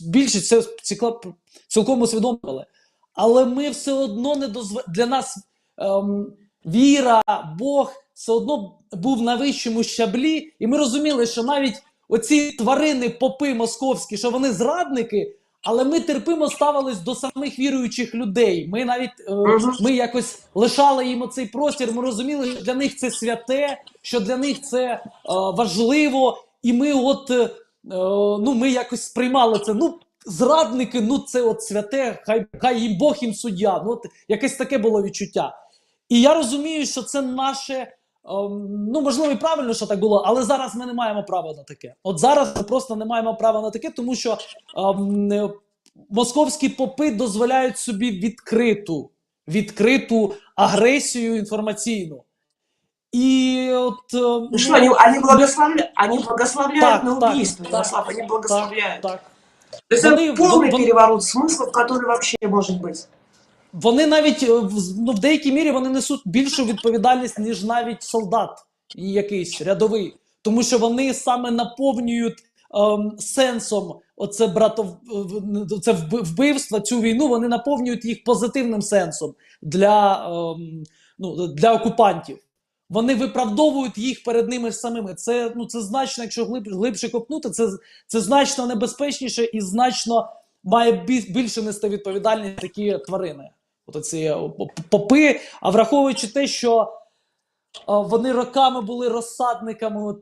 Speaker 1: більшість це цілком усвідомили. Але ми все одно не для нас віра, Бог все одно був на вищому щаблі, і ми розуміли, що навіть оці тварини, попи московські, що вони зрадники, але ми терпимо ставились до самих віруючих людей. Ми навіть ми якось лишали їм оцей простір, ми розуміли, що для них це святе, що для них це важливо, і ми ми якось сприймали це, зрадники, це от святе, хай їм Бог їм суддя. Якесь таке було відчуття. І я розумію, що це наше, можливо, і правильно, що так було, але зараз ми не маємо права на таке. От зараз ми просто не маємо права на таке, тому що московські попи дозволяють собі відкриту агресію інформаційну. І от...
Speaker 2: Они благословляют на убийство, Ярослав, они благословляют.
Speaker 1: Так.
Speaker 2: То есть это полный переворот смыслов, который вообще может быть.
Speaker 1: Вони навіть, в деякій мірі, вони несуть більшу відповідальність, ніж навіть солдат якийсь рядовий. Тому що вони саме наповнюють сенсом це вбивство, цю війну, вони наповнюють їх позитивним сенсом для окупантів. Вони виправдовують їх перед ними самими. Це значно, якщо глибше копнути, це значно небезпечніше і значно має більше нести відповідальність такі тварини. Оці попи, а враховуючи те, що вони роками були розсадниками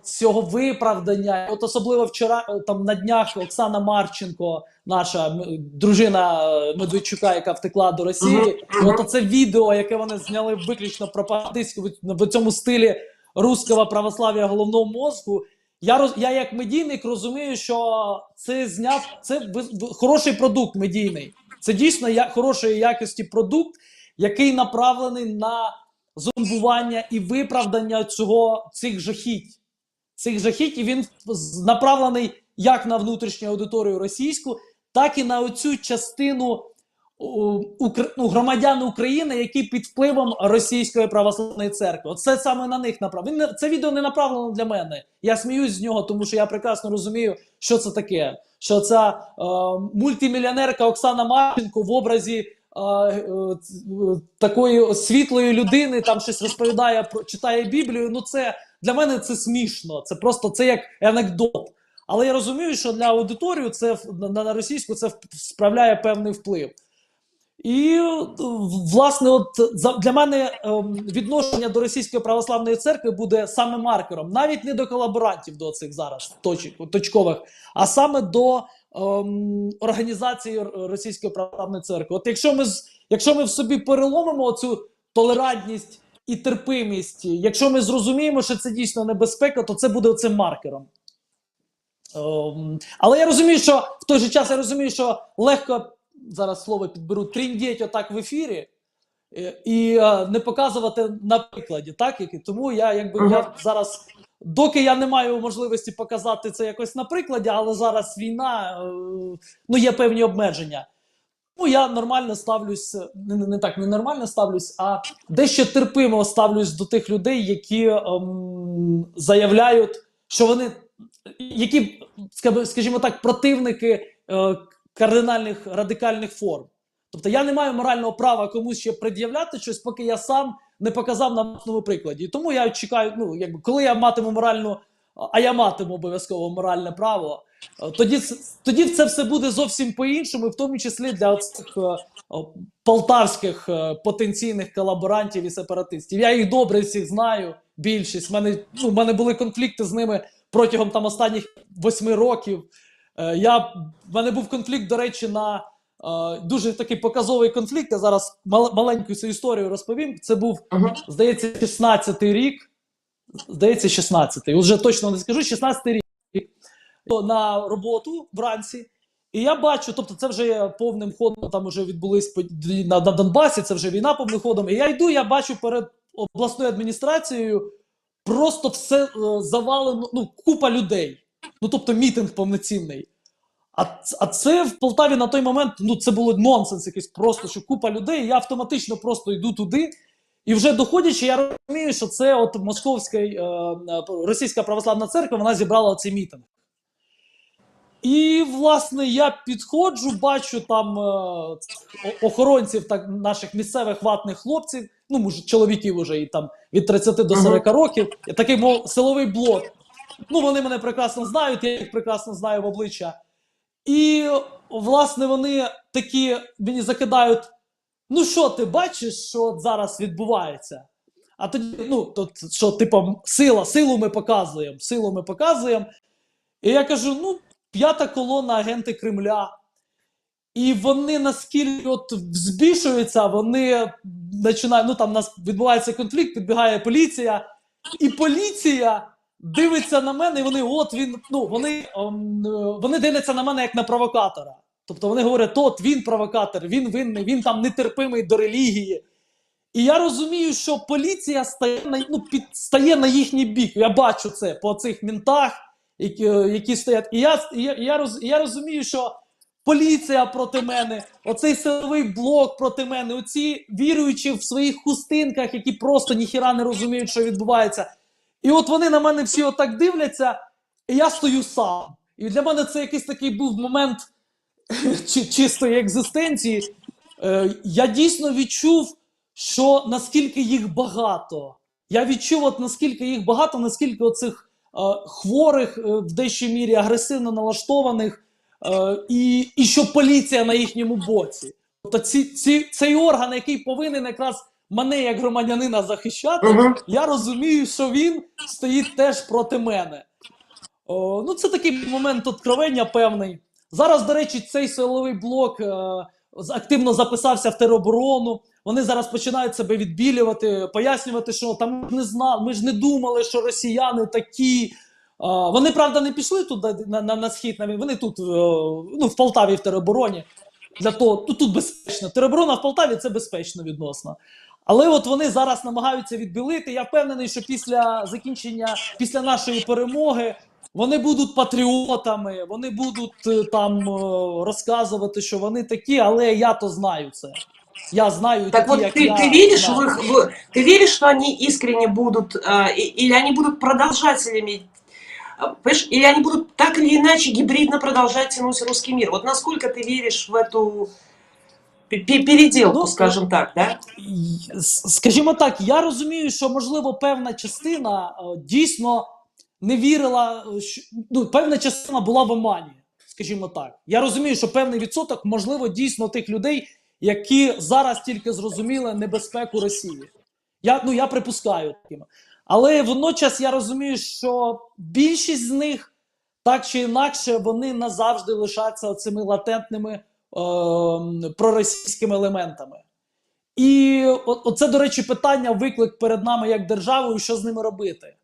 Speaker 1: цього виправдання. Особливо вчора, на днях, Оксана Марченко, наша дружина Медведчука, яка втекла до Росії, і це відео, яке вони зняли виключно пропагандистське в цьому стилі руського православ'я головного мозку. Я як медійник розумію, що це хороший продукт медійний. Це дійсно хорошої якості продукт. який направлений на зомбування і виправдання цих жахіть. І він направлений як на внутрішню аудиторію російську, так і на оцю частину громадян України, які під впливом Російської православної церкви. Оце саме на них направлено. Це відео не направлено для мене. Я сміюсь з нього, тому що я прекрасно розумію, що це таке. Що ця мультимільйонерка Оксана Марченко в образі такої світлої людини там щось розповідає, читає Біблію. Ну це для мене це смішно. Це просто це як анекдот. Але я розумію, що для аудиторії це на російську це справляє певний вплив. І, власне, от для мене відношення до Російської православної церкви буде саме маркером. Навіть не до колаборантів до цих зараз точкових, а саме до організації Російської православної церкви. От якщо ми в собі переломимо цю толерантність і терпимість, якщо ми зрозуміємо, що це дійсно небезпека, то це буде цим маркером. Але я розумію, що в той же час легко, зараз слово підберу, тріндєть отак в ефірі і не показувати на прикладі. Так? Тому я зараз, доки я не маю можливості показати це якось на прикладі, але зараз війна, є певні обмеження. Я нормально ставлюсь, не нормально ставлюсь, а дещо терпимо ставлюсь до тих людей, які заявляють, що вони, які, скажімо так, противники кардинальних, радикальних форм. Тобто я не маю морального права комусь ще пред'являти щось, поки я сам не показав на власному прикладі. І тому я чекаю, коли я матиму моральну, а я матиму обов'язково моральне право, тоді це все буде зовсім по-іншому, в тому числі для цих полтавських потенційних колаборантів і сепаратистів. Я їх добре всіх знаю, більшість. В мене були конфлікти з ними протягом останніх 8 років. В мене був конфлікт, до речі, дуже такий показовий конфлікт. Я зараз маленьку цю історію розповім. Це був, здається, 16-й рік. Здається, 16-й. Уже точно не скажу, 16-й рік. На роботу вранці. І я бачу, тобто це вже повним ходом, там вже відбулись на Донбасі, це вже війна повним ходом. І я йду, я бачу перед обласною адміністрацією просто все завалено, купа людей. Тобто мітинг повноцінний. А це в Полтаві на той момент, це було нонсенс якийсь просто, що купа людей, і я автоматично просто йду туди. І вже доходячи, я розумію, що це от Російська православна церква, вона зібрала оцей мітинг. І, власне, я підходжу, бачу там охоронців наших місцевих ватних хлопців, чоловіків уже і там від 30 до 40 років, такий, мов, силовий блок. Вони мене прекрасно знають, я їх прекрасно знаю в обличчя. І, власне, вони такі мені закидають: що ти бачиш, що от зараз відбувається? А тоді, що, типу, силу ми показуємо. І я кажу, 5-та колона, агенти Кремля. І вони наскільки збільшуються, вони починають, там у нас відбувається конфлікт, підбігає поліція, і поліція дивиться на мене, і вони дивляться на мене як на провокатора. Тобто вони говорять, він провокатор, він винний, він там нетерпимий до релігії. І я розумію, що поліція стає на їхній бік. Я бачу це по цих ментах, які стоять. І я розумію, що поліція проти мене, оцей силовий блок проти мене, оці віруючі в своїх хустинках, які просто ніхіра не розуміють, що відбувається. І от вони на мене всі отак дивляться, і я стою сам. І для мене це якийсь такий був момент чистої екзистенції. Я дійсно відчув, що наскільки їх багато. Я відчув, наскільки їх багато, наскільки оцих хворих, в деякій мірі агресивно налаштованих, і що поліція на їхньому боці. Тобто цей орган, який повинен якраз мене як громадянина захищати, я розумію, що він стоїть теж проти мене. Це такий момент откровення певний. Зараз, до речі, цей силовий блок активно записався в тероборону. Вони зараз починають себе відбілювати, пояснювати, що там не знали, ми ж не думали, що росіяни такі. Вони, правда, не пішли туди на схід, вони тут, в Полтаві в теробороні. для того, ну тут безпечно. Тероборона в Полтаві це безпечно відносно. Але от вони зараз намагаються відбілити. Я впевнений, що після закінчення, після нашої перемоги, вони будуть патріотами, вони будуть розказувати, що вони такі, але я то знаю це. Я знаю
Speaker 2: Так
Speaker 1: такі,
Speaker 2: вот,
Speaker 1: як
Speaker 2: ты,
Speaker 1: я.
Speaker 2: ты веришь
Speaker 1: знаю.
Speaker 2: ты веришь, что они искренне будут, или они будут продолжателями, понимаешь, или они будут так или иначе гибридно продолжать тянуть русский мир? Вот насколько ты веришь в эту переделку,
Speaker 1: Ну,
Speaker 2: скажем так, да?
Speaker 1: Скажімо так, я розумію, що, можливо, певна частина дійсно не вірила, ну, певна частина була в омані, скажімо так. Я розумію, що певний відсоток, можливо, дійсно тих людей, які зараз тільки зрозуміли небезпеку Росії. Я припускаю таким. Але водночас я розумію, що більшість з них, так чи інакше, вони назавжди лишаться цими латентними проросійськими елементами. І оце, до речі, питання, виклик перед нами як державою, що з ними робити.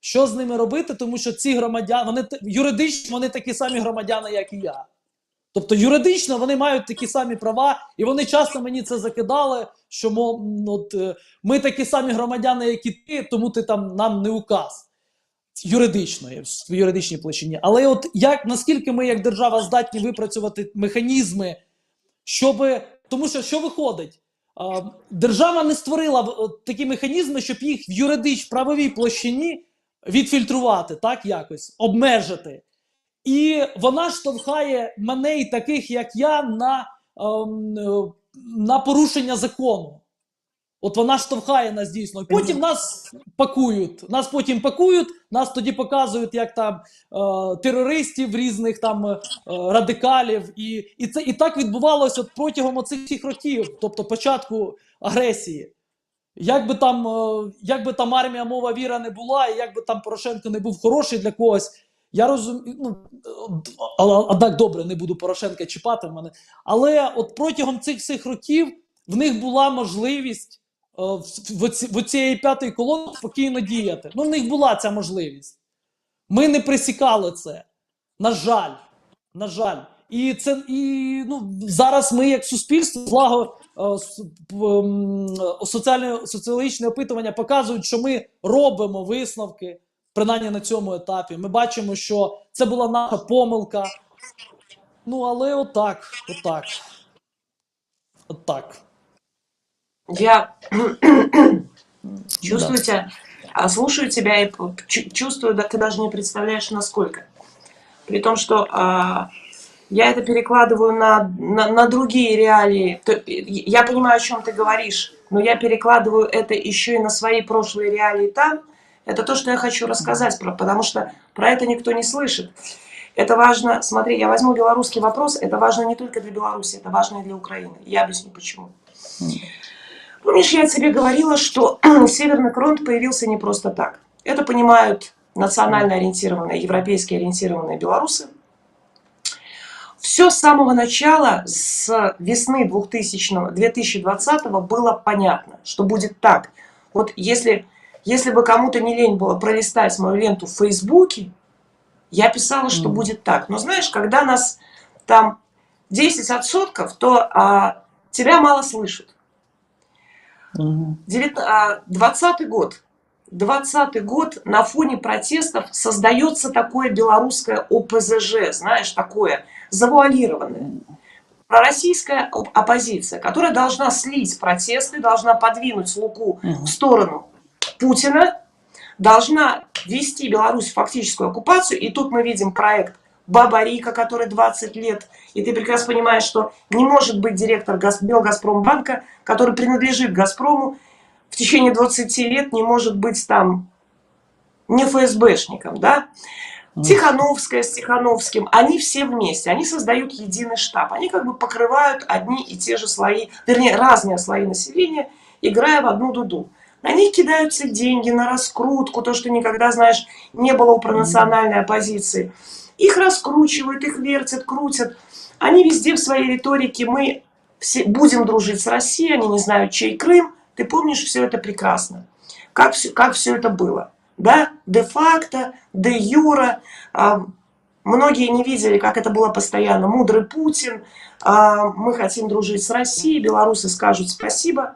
Speaker 1: Що з ними робити, тому що ці громадяни, юридично вони такі самі громадяни, як і я. Тобто юридично вони мають такі самі права, і вони часто мені це закидали, що ми такі самі громадяни, як і ти, тому ти там нам не указ. Юридично, в юридичній площині. Але от наскільки ми як держава здатні випрацювати механізми, тому що виходить? Держава не створила такі механізми, щоб їх в правовій площині відфільтрувати, так якось, обмежити. І вона штовхає мене і таких, як я, на порушення закону. От вона штовхає нас дійсно. Потім нас пакують, нас тоді показують як там терористів, різних там радикалів. І так відбувалося протягом оцих всіх років, тобто початку агресії. Як би там армія, мова, віра не була, і як би там Порошенко не був хороший для когось, я розумію, так, добре, не буду Порошенка чіпати в мене, але от протягом цих всіх років в них була можливість в цієї п'ятої колони спокійно діяти. В них була ця можливість. Ми не пресікали це. На жаль. І зараз ми як суспільство, соціологічні опитування показують, що ми робимо висновки, принаймні на цьому етапі. Ми бачимо, що це була наша помилка. Але отак.
Speaker 2: Я чувствую тебя, слушаю тебя и чувствую, да, ты даже не представляешь, насколько. При том, что я это перекладываю на другие реалии. Я понимаю, о чем ты говоришь, но я перекладываю это еще и на свои прошлые реалии там. Это то, что я хочу рассказать, потому что про это никто не слышит. Это важно, смотри, я возьму белорусский вопрос, это важно не только для Беларуси, это важно и для Украины. Я объясню, почему. Помнишь, я тебе говорила, что Северный фронт появился не просто так. Это понимают национально ориентированные, европейски ориентированные белорусы. Все с самого начала, с весны 2020 было понятно, что будет так. Вот если бы кому-то не лень было пролистать мою ленту в Фейсбуке, я писала, что будет так. Но знаешь, когда нас там 10%, то тебя мало слышат. 20 год. 20 год на фоне протестов создается такое белорусское ОПЗЖ, знаешь, такое завуалированное. Пророссийская оппозиция, которая должна слить протесты, должна подвинуть Луку в сторону Путина, должна ввести Беларусь в фактическую оккупацию. И тут мы видим проект Баба Рика, который 20 лет. И ты прекрасно понимаешь, что не может быть директор Белгазпромбанка, который принадлежит Газпрому, в течение 20 лет не может быть там не ФСБшником, да? Тихановская с Тихановским, они все вместе, они создают единый штаб. Они как бы покрывают одни и те же слои, вернее, разные слои населения, играя в одну дуду. На них кидаются деньги, на раскрутку, то, что никогда, знаешь, не было у пронациональной оппозиции. Их раскручивают, их вертят, крутят. Они везде в своей риторике, мы все будем дружить с Россией, они не знают, чей Крым. Ты помнишь все это прекрасно. Как все это было. Да? Де-факто, де-юра. Многие не видели, как это было постоянно. Мудрый Путин, мы хотим дружить с Россией, белорусы скажут спасибо.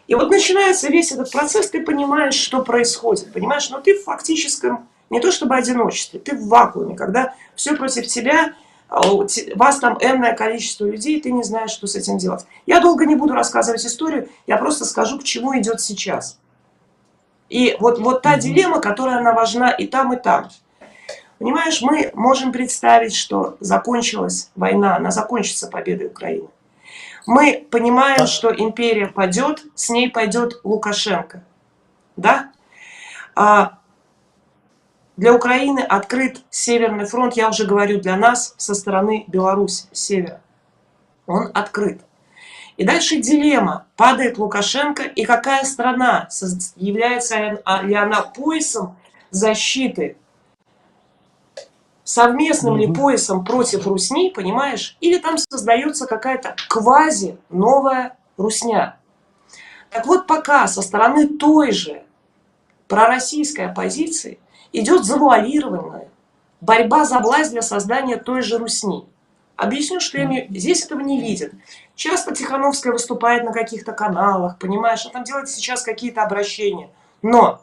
Speaker 2: И вот начинается весь этот процесс, ты понимаешь, что происходит, понимаешь, но ты в фактическом, не то чтобы одиночестве, ты в вакууме, когда все против тебя, вас там энное количество людей, ты не знаешь, что с этим делать. Я долго не буду рассказывать историю, я просто скажу, к чему идет сейчас. И вот та дилемма, которая она важна и там, и там. Понимаешь, мы можем представить, что закончилась война, она закончится победой Украины. Мы понимаем, что империя падет, с ней пойдет Лукашенко. Да? Для Украины открыт Северный фронт, я уже говорю, для нас со стороны Беларуси, с севера. Он открыт. И дальше дилемма. Падает Лукашенко, и какая страна? Является ли она поясом защиты? Совместным ли поясом против русни, понимаешь? Или там создается какая-то квази-новая русня. Так вот, пока со стороны той же пророссийской оппозиции идет завуалированная борьба за власть для создания той же русни. Объясню, что я имею. Здесь этого не видят. Часто Тихановская выступает на каких-то каналах, понимаешь, она там делает сейчас какие-то обращения. Но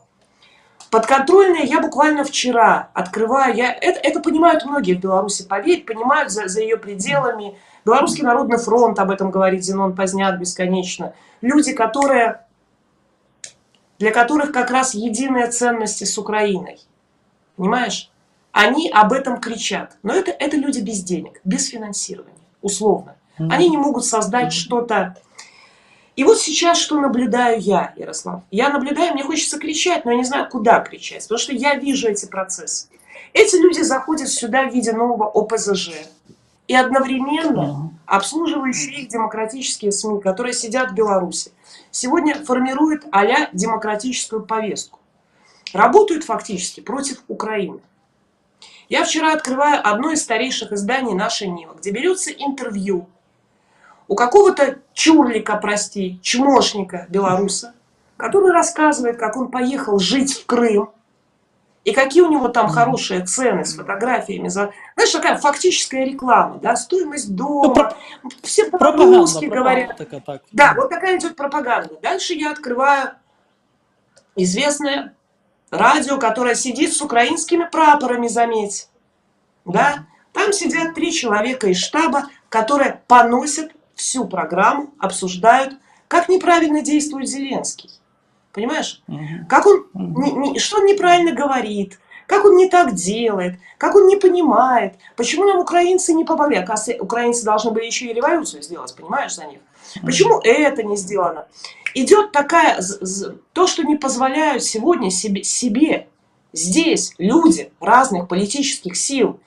Speaker 2: подконтрольные я буквально вчера открываю, это понимают многие в Беларуси, поверь, понимают за ее пределами. Белорусский народный фронт об этом говорит, Зенон Поздняк бесконечно. Люди, для которых как раз единые ценности с Украиной. Понимаешь? Они об этом кричат. Но это люди без денег, без финансирования, условно. Они не могут создать что-то. И вот сейчас что наблюдаю я, Ярослав? Я наблюдаю, мне хочется кричать, но я не знаю, куда кричать, потому что я вижу эти процессы. Эти люди заходят сюда в виде нового ОПЗЖ и одновременно обслуживающие их демократические СМИ, которые сидят в Беларуси, сегодня формируют а-ля демократическую повестку. Работают фактически против Украины. Я вчера открываю одно из старейших изданий нашей Нивы, где берется интервью у какого-то чурлика, прости, чмошника белоруса, который рассказывает, как он поехал жить в Крым, и какие у него там хорошие цены с фотографиями. Знаешь, такая фактическая реклама, да, стоимость дома. Все по-русски говорят.
Speaker 1: Так.
Speaker 2: Да, вот такая идет пропаганда. Дальше я открываю известное радио, которое сидит с украинскими прапорами, заметь. Да? Там сидят 3 человека из штаба, которые поносят всю программу, обсуждают, как неправильно действует Зеленский. Понимаешь? Как он, что он неправильно говорит, как он не так делает, как он не понимает, почему нам украинцы не помогли. Оказывается, украинцы должны были еще и революцию сделать, понимаешь, за них. Почему это не сделано? Идет такая, то, что не позволяют сегодня себе здесь люди разных политических сил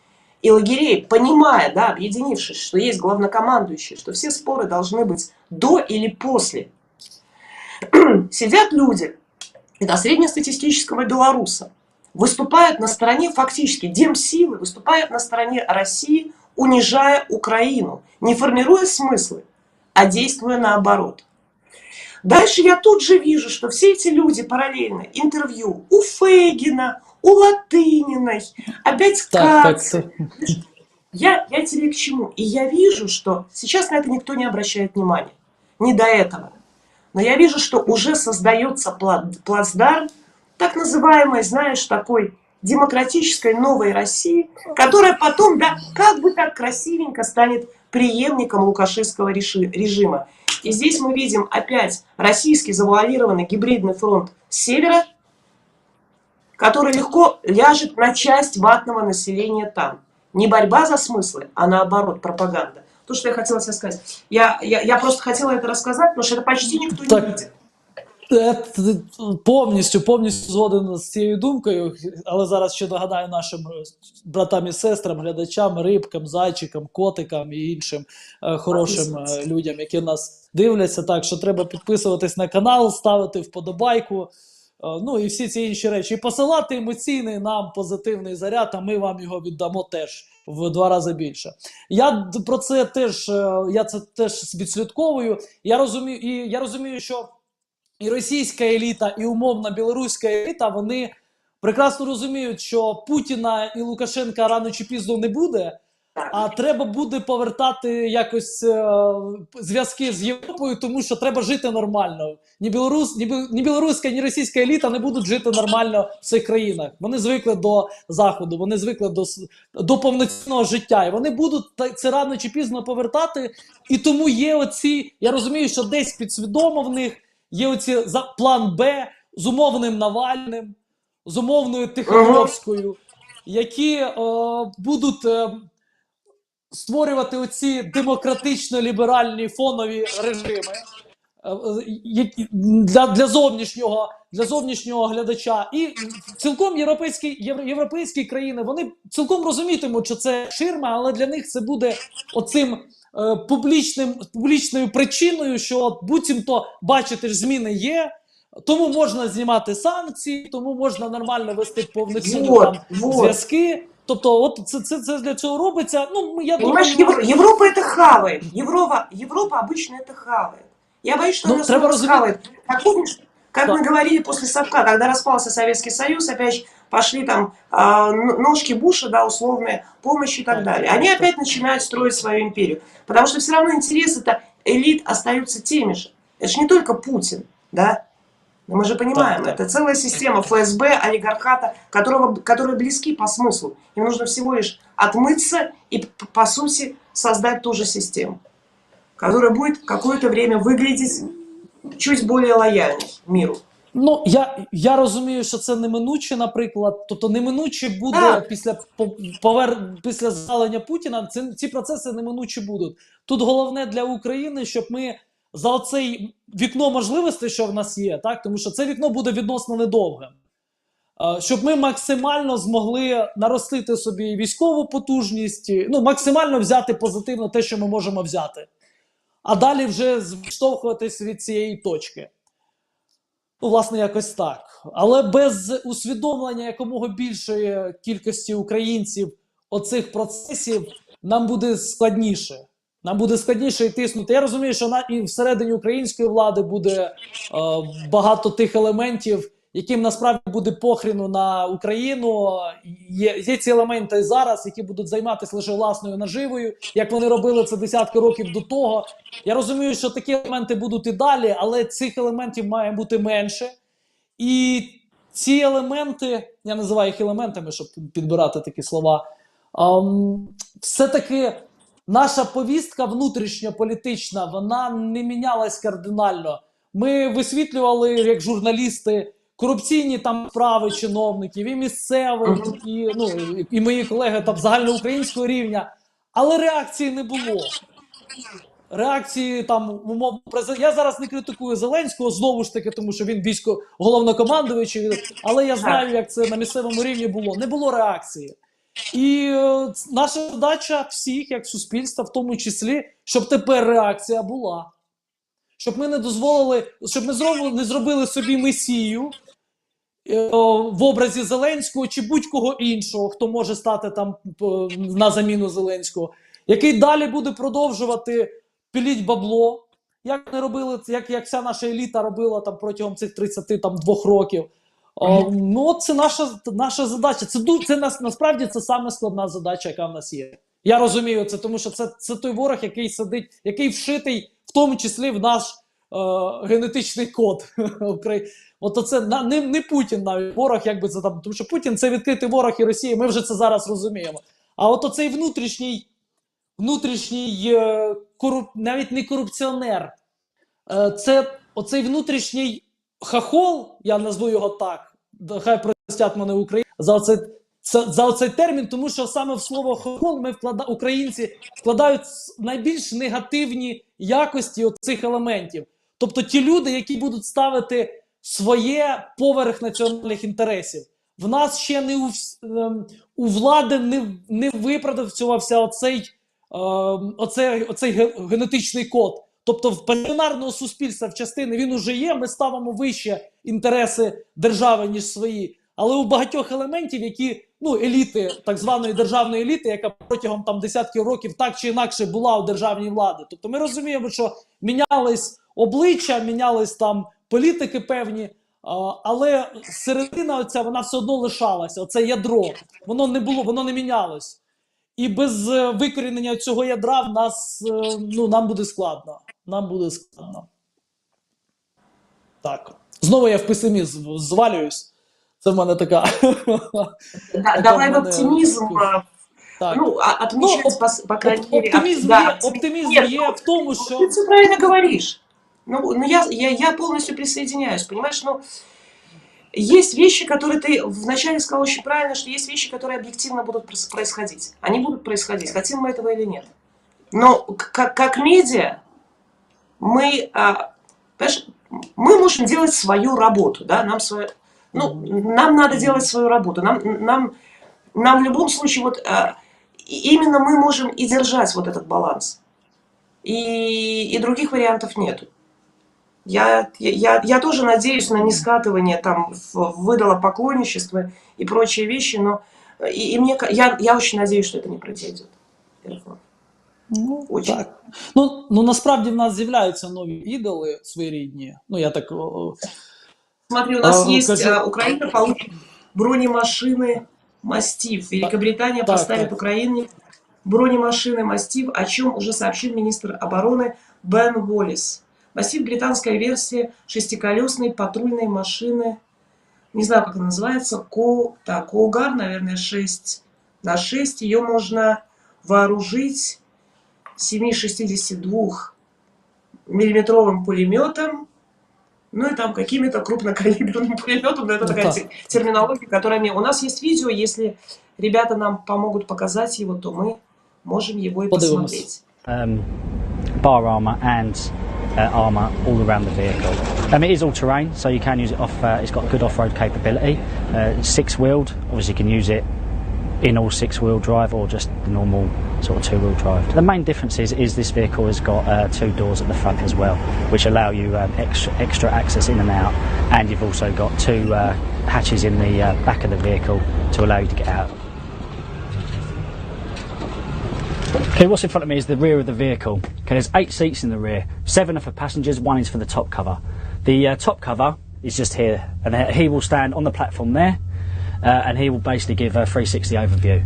Speaker 2: и лагерей, понимая, да, объединившись, что есть главнокомандующий, что все споры должны быть до или после. Сидят люди, это среднестатистического белоруса, выступают на стороне фактически демсилы, выступают на стороне России, унижая Украину, не формируя смыслы, а действуя наоборот. Дальше я тут же вижу, что все эти люди параллельно интервью у Фейгина, у Латыниной, опять Кацы. Я тебе к чему? И я вижу, что сейчас на это никто не обращает внимания. Не до этого. Но я вижу, что уже создается плацдарм, так называемой, знаешь, такой демократической новой России, которая потом, да, как бы так красивенько станет преемником лукашистского режима. И здесь мы видим опять российский завуалированный гибридный фронт с севера, который легко ляжет на часть ватного населения там. Не борьба за смыслы, а наоборот пропаганда. То, что я хотела тебе сказать. Я просто хотела это рассказать, потому что это почти никто не видит.
Speaker 1: Повністю згоден з цією думкою, але зараз ще нагадаю нашим братам і сестрам, глядачам, рибкам, зайчикам, котикам і іншим хорошим людям, які нас дивляться, так, що треба підписуватись на канал, ставити вподобайку, ну і всі ці інші речі. І посилати емоційний нам позитивний заряд, а ми вам його віддамо теж в 2 рази більше. Я про це теж, відслідковую. Я розумію, що і російська еліта, і умовна білоруська еліта, вони прекрасно розуміють, що Путіна і Лукашенка рано чи пізно не буде, а треба буде повертати якось зв'язки з Європою, тому що треба жити нормально. Ні білоруська, ні російська еліта не будуть жити нормально в цих країнах. Вони звикли до Заходу, вони звикли до повноцінного життя. І вони будуть це рано чи пізно повертати. І тому є оці, я розумію, що десь підсвідомо в них є оці план Б з умовним Навальним, з умовною Тихановською, які будуть створювати оці демократично-ліберальні фонові режими для зовнішнього глядача. І цілком європейські країни, вони цілком розумітимуть, що це ширма, але для них це буде оцим публічною причиною, що буцімто, бачите ж, зміни є, тому можна знімати санкції, тому можна нормально вести повноцінні зв'язки. Тобто, от це для цього робиться. Ну, я
Speaker 2: Понимаешь,
Speaker 1: думаю,
Speaker 2: Европа это хавает. Европа обычно это хавает. Я боюсь, что она снова схавает. Как помнишь, как мы говорили после Совка, когда распался Советский Союз, опять пошли там ножки Буша, да, условные, помощь и так далее. Они опять начинают строить свою империю. Потому что все равно интересы-то элит остаются теми же. Это же не только Путин, да? Но мы же понимаем, это целая система ФСБ, олигархата, которые близки по смыслу. Им нужно всего лишь отмыться и, по сути, создать ту же систему, которая будет какое-то время выглядеть чуть более лояльной миру.
Speaker 1: Ну, я розумію, що це неминуче, наприклад. Тобто неминуче буде після звалення Путіна, ці процеси неминуче будуть. Тут головне для України, щоб ми за оцей вікно можливостей, що в нас є, так, тому що це вікно буде відносно недовгим, щоб ми максимально змогли наростити собі військову потужність, ну, максимально взяти позитивно те, що ми можемо взяти, а далі вже відштовхуватись від цієї точки. Ну, власне, якось так. Але без усвідомлення якомога більшої кількості українців оцих процесів нам буде складніше. Нам буде складніше і тиснути. Я розумію, що і всередині української влади буде багато тих елементів, яким насправді буде похріну на Україну. Є ці елементи і зараз, які будуть займатися лише власною наживою, як вони робили це десятки років до того. Я розумію, що такі елементи будуть і далі, але цих елементів має бути менше. І ці елементи, я називаю їх елементами, щоб підбирати такі слова, все-таки наша повістка внутрішньополітична, вона не мінялась кардинально. Ми висвітлювали, як журналісти, корупційні там справи чиновників, і місцевих, і мої колеги там загальноукраїнського рівня, але реакції не було. Реакції там, умовно, я зараз не критикую Зеленського, знову ж таки, тому що він головнокомандуючий, але я знаю, як це на місцевому рівні було. Не було реакції. І наша задача всіх, як суспільства, в тому числі, щоб тепер реакція була. Щоб ми не дозволили, щоб ми не зробили собі месію в образі Зеленського чи будь-кого іншого, хто може стати там на заміну Зеленського, який далі буде продовжувати пиліть бабло, як вони робили, як вся наша еліта робила там протягом цих 32 років. Ну, це наша задача. Це насправді це саме складна задача, яка в нас є. Я розумію це, тому що це той ворог, який сидить, який вшитий, в тому числі в наш генетичний код. От це не Путін навіть ворог, як би це там, тому що Путін це відкритий ворог і Росія, ми вже це зараз розуміємо. А от оцей внутрішній навіть не корупціонер, це оцей внутрішній хахол, я назву його так, хай простять мене Україна, за оцей термін, тому що саме в слово хахол українці вкладають найбільш негативні якості оцих елементів. Тобто ті люди, які будуть ставити своє поверх національних інтересів. В нас ще у влади не виправдався оцей генетичний код. Тобто в пасіонарного суспільства в частини він уже є, ми ставимо вище інтереси держави, ніж свої. Але у багатьох елементів, які, еліти, так званої державної еліти, яка протягом там десятків років так чи інакше була у державній владі. Тобто ми розуміємо, що мінялись обличчя, мінялись там політики певні, Але середина оця, вона все одно лишалася, оце ядро, воно не було, воно не мінялось. І без викорінення цього ядра в нас, ну, нам буде складно. Нам буде складно. Так. Знову я в песимізм звалююсь. Це в мене така.
Speaker 2: Давай в оптимизм.
Speaker 1: Так.
Speaker 2: Ну, отмечать, по крайней мере...
Speaker 1: Оптимізм є в тому, що...
Speaker 2: Ты все правильно говоришь. Ну я полностью присоединяюсь, понимаешь? Ну, есть вещи, которые ты вначале сказал очень правильно, что есть вещи, которые объективно будут происходить. Они будут происходить, хотим мы этого или нет. Но как медиа мы, понимаешь, мы можем делать свою работу, да, нам надо делать свою работу, нам в любом случае вот именно мы можем и держать вот этот баланс, и других вариантов нету. Я тоже надеюсь на нескатывание там в идолопоклонничество и прочие вещи, но я очень надеюсь, что это не произойдет.
Speaker 1: Ну,
Speaker 2: Очень.
Speaker 1: так. Ну, насправді в нас з'являються нові ідоли своєрідні. Ну, я так...
Speaker 2: Смотри, у нас есть,
Speaker 1: кажу-
Speaker 2: Украина получит бронемашины «Мастиф». Великобритания
Speaker 1: Так,
Speaker 2: поставит
Speaker 1: так.
Speaker 2: Украине бронемашины «Мастиф», о чем уже сообщил министр обороны Бен Уоллес. «Мастиф» — британская версия шестиколесной патрульной машины, не знаю, как она называется, Коугар, наверное, 6х6. Ее можно вооружить 7,62-миллиметровым пулеметом, ну и там какими-то крупнокалиберным пулеметом, но это такая терминология, которая... У нас есть видео, если ребята нам помогут показать его, то мы можем его и посмотреть.
Speaker 8: Bar armour and armour all around the vehicle. It is all terrain, so you can use it off. It's got good off-road capability. It's six-wheeled. Obviously, you can use it in all six-wheel drive or just the normal sort of two-wheel drive. The main difference is this vehicle has got two doors at the front as well, which allow you extra access in and out, and you've also got two hatches in the back of the vehicle to allow you to get out. Okay, what's in front of me is the rear of the vehicle. Okay, there's 8 seats in the rear. 7 are for passengers, 1 is for the top cover. The top cover is just here, and he will stand on the platform there, and he will basically give a 360 overview.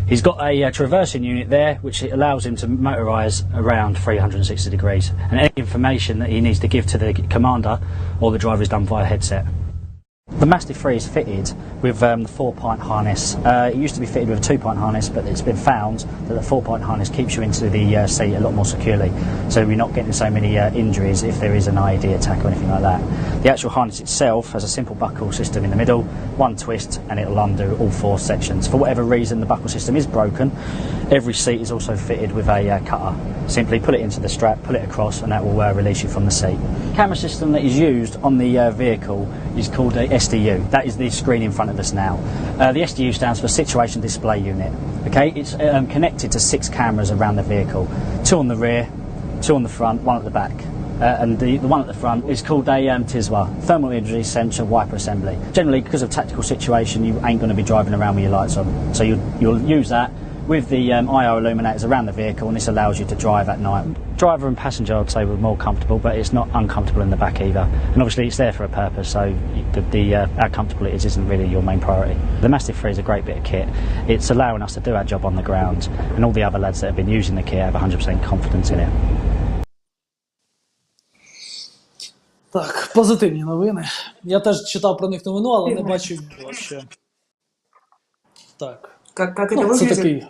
Speaker 8: He's got a traversing unit there, which allows him to motorise around 360 degrees, and any information that he needs to give to the commander or the driver is done via headset. The Mastiff 3 is fitted with the 4-point harness. It used to be fitted with a 2-point harness, but it's been found that the 4-point harness keeps you into the seat a lot more securely, so you're not getting so many injuries if there is an IED attack or anything like that. The actual harness itself has a simple buckle system in the middle, one twist, and it'll undo all 4 sections. For whatever reason the buckle system is broken, every seat is also fitted with a cutter. Simply put it into the strap, pull it across, and that will release you from the seat. The camera system that is used on the vehicle is called a SDU. That is the screen in front of us now. The SDU stands for Situation Display Unit. Okay, it's connected to 6 cameras around the vehicle, 2 on the rear, 2 on the front, 1 at the back. And the one at the front is called a TISWA, Thermal Imagery Sensor Wiper Assembly. Generally, because of tactical situation, you ain't going to be driving around with your lights on, so you'll use that with the IR illuminators around the vehicle, and this allows you to drive at night. Driver and passenger, I'd say, were more comfortable, but it's not uncomfortable in the back either. And obviously it's there for a purpose, so how comfortable it is isn't really your main priority. The Mastiff 3 is a great bit of kit. It's allowing us to do our job on the ground, and all the other lads that have been using the kit have 100% confidence in it.
Speaker 1: Так, позитивні новини. Я теж читав про них новину, але не бачив відео ще. Так.
Speaker 2: Как это
Speaker 1: Це
Speaker 2: выглядит?
Speaker 1: такий.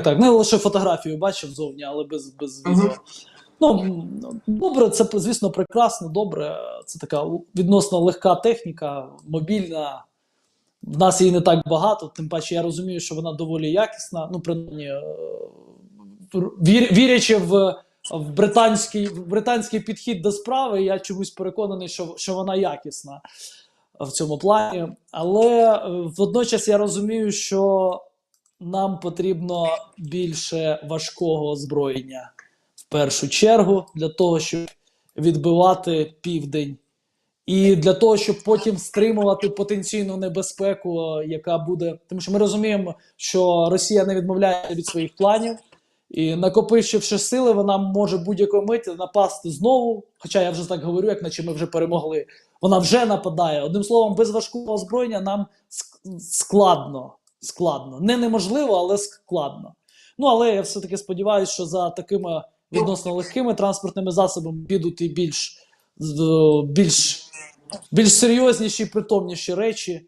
Speaker 1: Так. Не лише фотографію бачив зовні, але без відео. Ну, добре, це, звісно, прекрасно, добре. Це така відносно легка техніка, мобільна. В нас її не так багато, тим паче я розумію, що вона доволі якісна. Ну, принаймні, вірячи в британський підхід до справи, я чомусь переконаний, що вона якісна в цьому плані. Але водночас я розумію, що нам потрібно більше важкого озброєння в першу чергу для того, щоб відбивати південь. І для того, щоб потім стримувати потенційну небезпеку, яка буде... Тому що ми розуміємо, що Росія не відмовляє від своїх планів, і накопичивши сили, вона може будь-якої миті напасти знову, хоча я вже так говорю, як наче ми вже перемогли вона вже нападає. Одним словом, без важкого озброєння нам складно. Складно. Не неможливо, але складно. Ну, але я все-таки сподіваюся, що за такими відносно легкими транспортними засобами підуть і більш серйозніші, притомніші речі.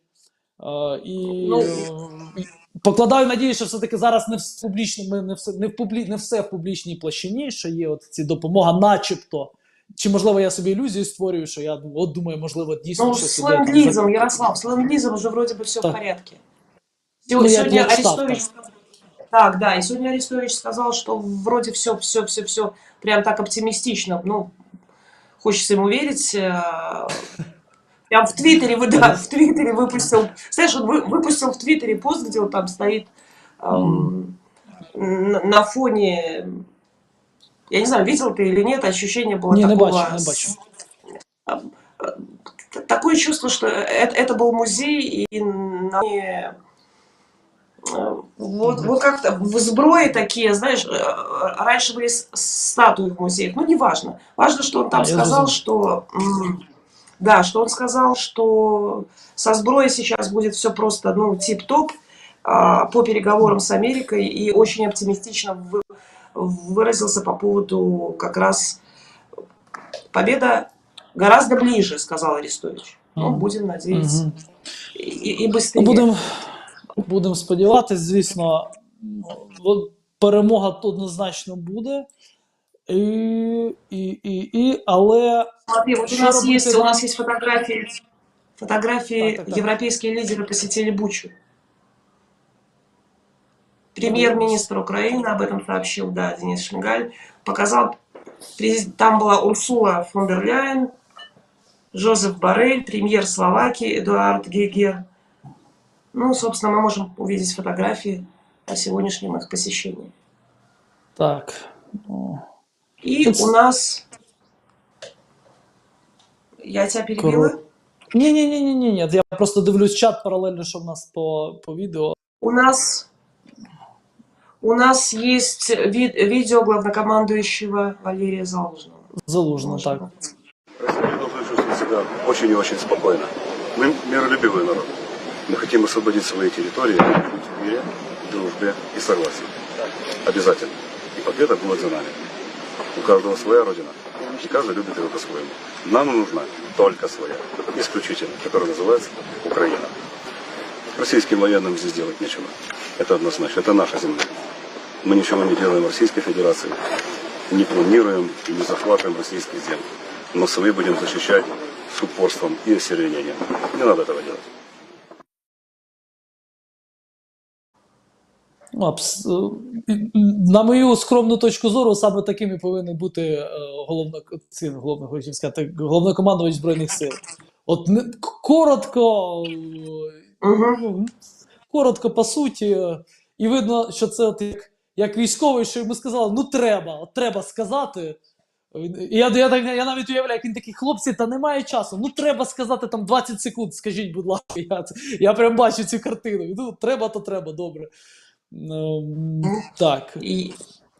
Speaker 1: Покладаю надію, що все-таки зараз не все в публічній площині, що є от ці допомога, начебто. Чи, можливо, я собі ілюзію створюю, що я от думаю, можливо, дійсно
Speaker 2: Ну,
Speaker 1: щось
Speaker 2: с
Speaker 1: іде.
Speaker 2: ленд-лизом, Ярослав, с ленд-лизом уже вроде бы все в
Speaker 1: Так.
Speaker 2: порядке.
Speaker 1: Ну, я
Speaker 2: Сегодня
Speaker 1: читал,
Speaker 2: Арестович... Так, да, и сегодня Арестович сказал, что вроде все прям так оптимистично. Ну, хочется ему верить. Прям в Твиттере, в Твиттере выпустил... Знаешь, он выпустил в Твиттере пост, где он там стоит на фоне... Я не знаю, видел ты или нет, ощущение было
Speaker 1: Не
Speaker 2: такого...
Speaker 1: бачу, не бачу.
Speaker 2: Такое чувство, что это был музей, и вот как-то в сброе такие, знаешь, раньше были статуи в музеях, ну неважно. Важно, что он там сказал, что... Да, что он сказал, что со сброей сейчас будет все просто, ну, тип-топ по переговорам с Америкой, и очень оптимистично выразился по поводу как раз победа гораздо ближе, сказал Арестович. Ну, будем надеяться. И быстрее.
Speaker 1: Будемо сподіватися, звісно, перемога однозначно буде. Але...
Speaker 2: Смотри, вот у нас есть фотографии
Speaker 1: Так.
Speaker 2: европейские лидеры посетили Бучу. Премьер-министр Украины об этом сообщил, да, Денис Шмигаль. Показал, там была Урсула фон дер Ляйен, Жозеф Боррель, премьер Словакии Эдуард Гегер. Ну, собственно, мы можем увидеть фотографии о сегодняшнем их посещении.
Speaker 1: Так.
Speaker 2: И у нас... Я тебя перебила?
Speaker 1: Ні. Я просто дивлюсь чат паралельно, що в нас по відео.
Speaker 2: У нас есть видео главнокомандующего Валерия Залужного.
Speaker 1: Залужного, так.
Speaker 11: Россияне должны чувствовать себя очень и очень спокойно. Мы миролюбивый народ. Мы хотим освободить свои территории, жить в мире, дружбе и согласии. Обязательно. И победа будет за нами. У каждого своя родина, и каждый любит ее по-своему. Нам нужна только своя, исключительно, которая называется Украина. Российским военным здесь делать нечего. Это однозначно. Это наша земля. Мы ничего не делаем в Российской Федерации, не планируем и не захватываем российские земли. Но свои будем защищать с упорством и остервенением. Не надо этого делать.
Speaker 1: На мою скромну точку зору, саме такими повинні бути головнокомандувач Збройних сил. От коротко по суті, і видно, що це от як військовий, що йому сказали, ну треба сказати. Я навіть уявляю, як він такий, хлопці, та немає часу, ну треба сказати там 20 секунд, скажіть, будь ласка, я прям бачу цю картину, ну треба, то треба, добре. Так.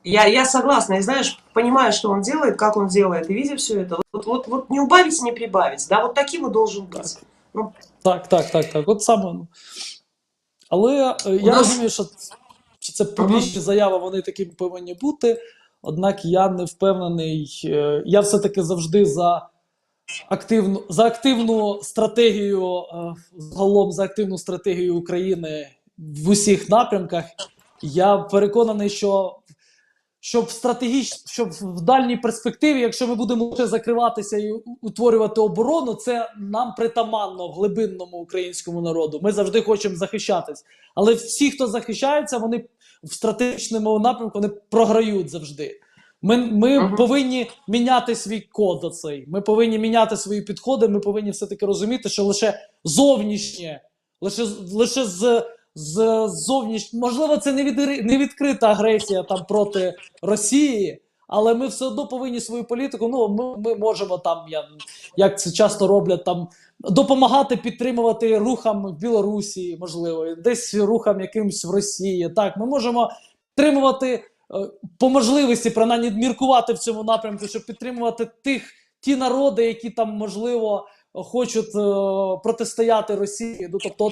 Speaker 2: Я согласна, и знаешь, понимая, что он делает, как он делает, и видя все это, вот не убавить, не прибавить, да, вот таким и должен быть. Ну,
Speaker 1: так, от саме. Але я розумію, що це публічні заяви, вони такими повинні бути, однак я не впевнений, я все-таки завжди за активну стратегію, загалом за активну стратегію України в усіх напрямках. Я переконаний, що щоб в дальній перспективі, якщо ми будемо лише закриватися і утворювати оборону, це нам притаманно в глибинному українському народу. Ми завжди хочемо захищатись. Але всі, хто захищається, вони в стратегічному напрямку вони програють завжди. Ми повинні міняти свій код оцей. Ми повинні міняти свої підходи, ми повинні все-таки розуміти, що лише зовнішнє, лише можливо, це не відкрита агресія там проти Росії, але ми все одно повинні свою політику, ми можемо там, як це часто роблять, там допомагати підтримувати рухам в Білорусі, можливо, десь рухам якимсь в Росії. Так, ми можемо підтримувати по можливості, принаймні міркувати в цьому напрямку, щоб підтримувати ті народи, які там, можливо, хочуть протистояти Росії. Ну, тобто,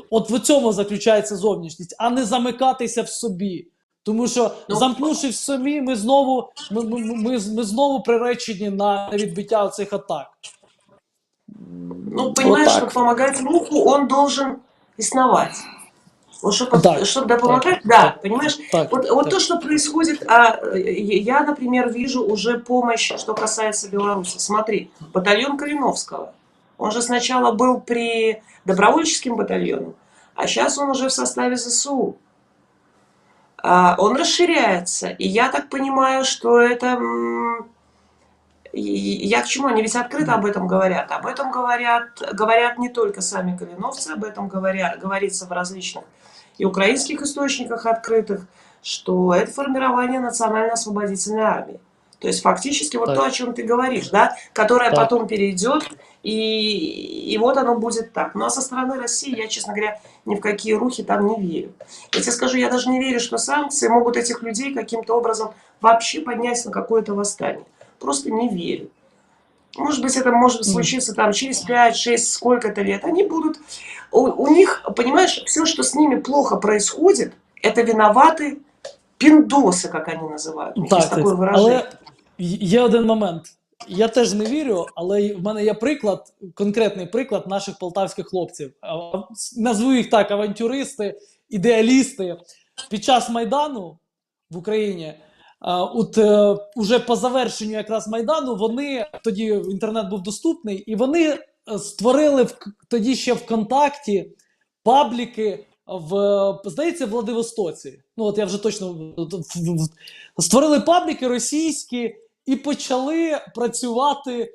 Speaker 1: от в цьому заключається зовнішність, а не замикатися в собі. Тому що, замкнувшись в собі, ми знову приречені на відбиття цих атак.
Speaker 2: Ну, понимаешь,
Speaker 1: Вот так.
Speaker 2: чтобы помогать руху, он должен основать. Вот чтобы,
Speaker 1: Так,
Speaker 2: чтобы помогать,
Speaker 1: так,
Speaker 2: да,
Speaker 1: так,
Speaker 2: понимаешь?
Speaker 1: так,
Speaker 2: вот
Speaker 1: так.
Speaker 2: то, что происходит, я, например, вижу уже помощь, что касается Беларуси. Смотри, батальон Калиновского. Он же сначала был при добровольческом батальоне, а сейчас он уже в составе ЗСУ. Он расширяется. И я так понимаю, что это... Я к чему? Они ведь открыто об этом говорят. Об этом говорят не только сами калиновцы, об этом говорится в различных и украинских источниках открытых, что это формирование национально-освободительной армии. То есть фактически вот
Speaker 1: так.
Speaker 2: то, о чем ты говоришь, да, которое
Speaker 1: Так.
Speaker 2: потом перейдет, и вот оно будет так. Ну а со стороны России я, честно говоря, ни в какие рухи там не верю. Я тебе скажу, я даже не верю, что санкции могут этих людей каким-то образом вообще поднять на какое-то восстание. Просто не верю. Может быть, это может случиться там через 5, 6, сколько-то лет. Они будут... У них, понимаешь, все, что с ними плохо происходит, это виноваты пиндосы, как они называют. У них есть такое выражение.
Speaker 1: Але є один момент. Я теж не вірю, але в мене є приклад, конкретний приклад наших полтавських хлопців. Назву їх так: авантюристи, ідеалісти. Під час Майдану в Україні, уже по завершенню якраз Майдану, вони, тоді інтернет був доступний, і вони створили тоді ще ВКонтакті пабліки здається, в Владивостоці. Ну, от я вже точно... Створили пабліки російські і почали працювати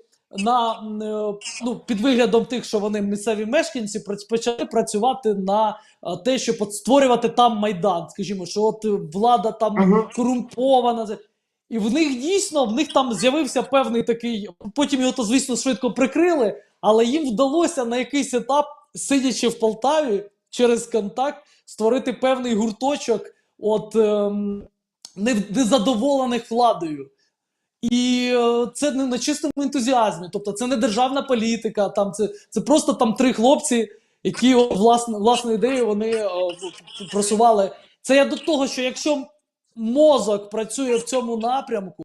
Speaker 1: під виглядом тих, що вони місцеві мешканці, почали працювати на те, щоб створювати там Майдан. Скажімо, що от влада там корумпована. І в них дійсно, в них там з'явився певний такий... Потім його, то, звісно, швидко прикрили, але їм вдалося на якийсь етап, сидячи в Полтаві, через контакт створити певний гурточок незадоволених владою. І це не на чистому ентузіазмі, тобто це не державна політика, це просто там 3 хлопці, які власну ідею вони просували. Це я до того, що якщо мозок працює в цьому напрямку,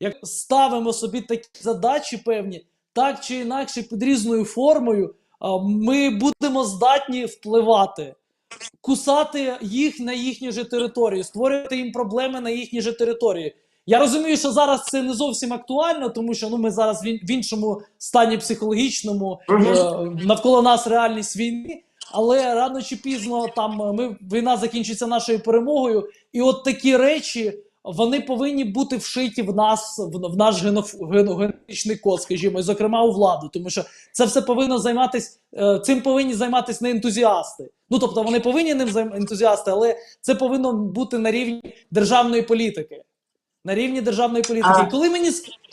Speaker 1: як ставимо собі такі задачі певні, так чи інакше під різною формою, ми будемо здатні впливати, кусати їх на їхній же території, створювати їм проблеми на їхній же території. Я розумію, що зараз це не зовсім актуально, тому що ми зараз в іншому стані психологічному, навколо нас реальність війни, але рано чи пізно війна закінчиться нашою перемогою, і от такі речі, вони повинні бути вшиті в наш генетичний код, скажімо, і, зокрема, у владу, тому що це все повинно займатися, цим повинні займатися не ентузіасти. Ну, тобто, вони повинні ним займатися ентузіасти, але це повинно бути на рівні державної політики. На рівні державної політики.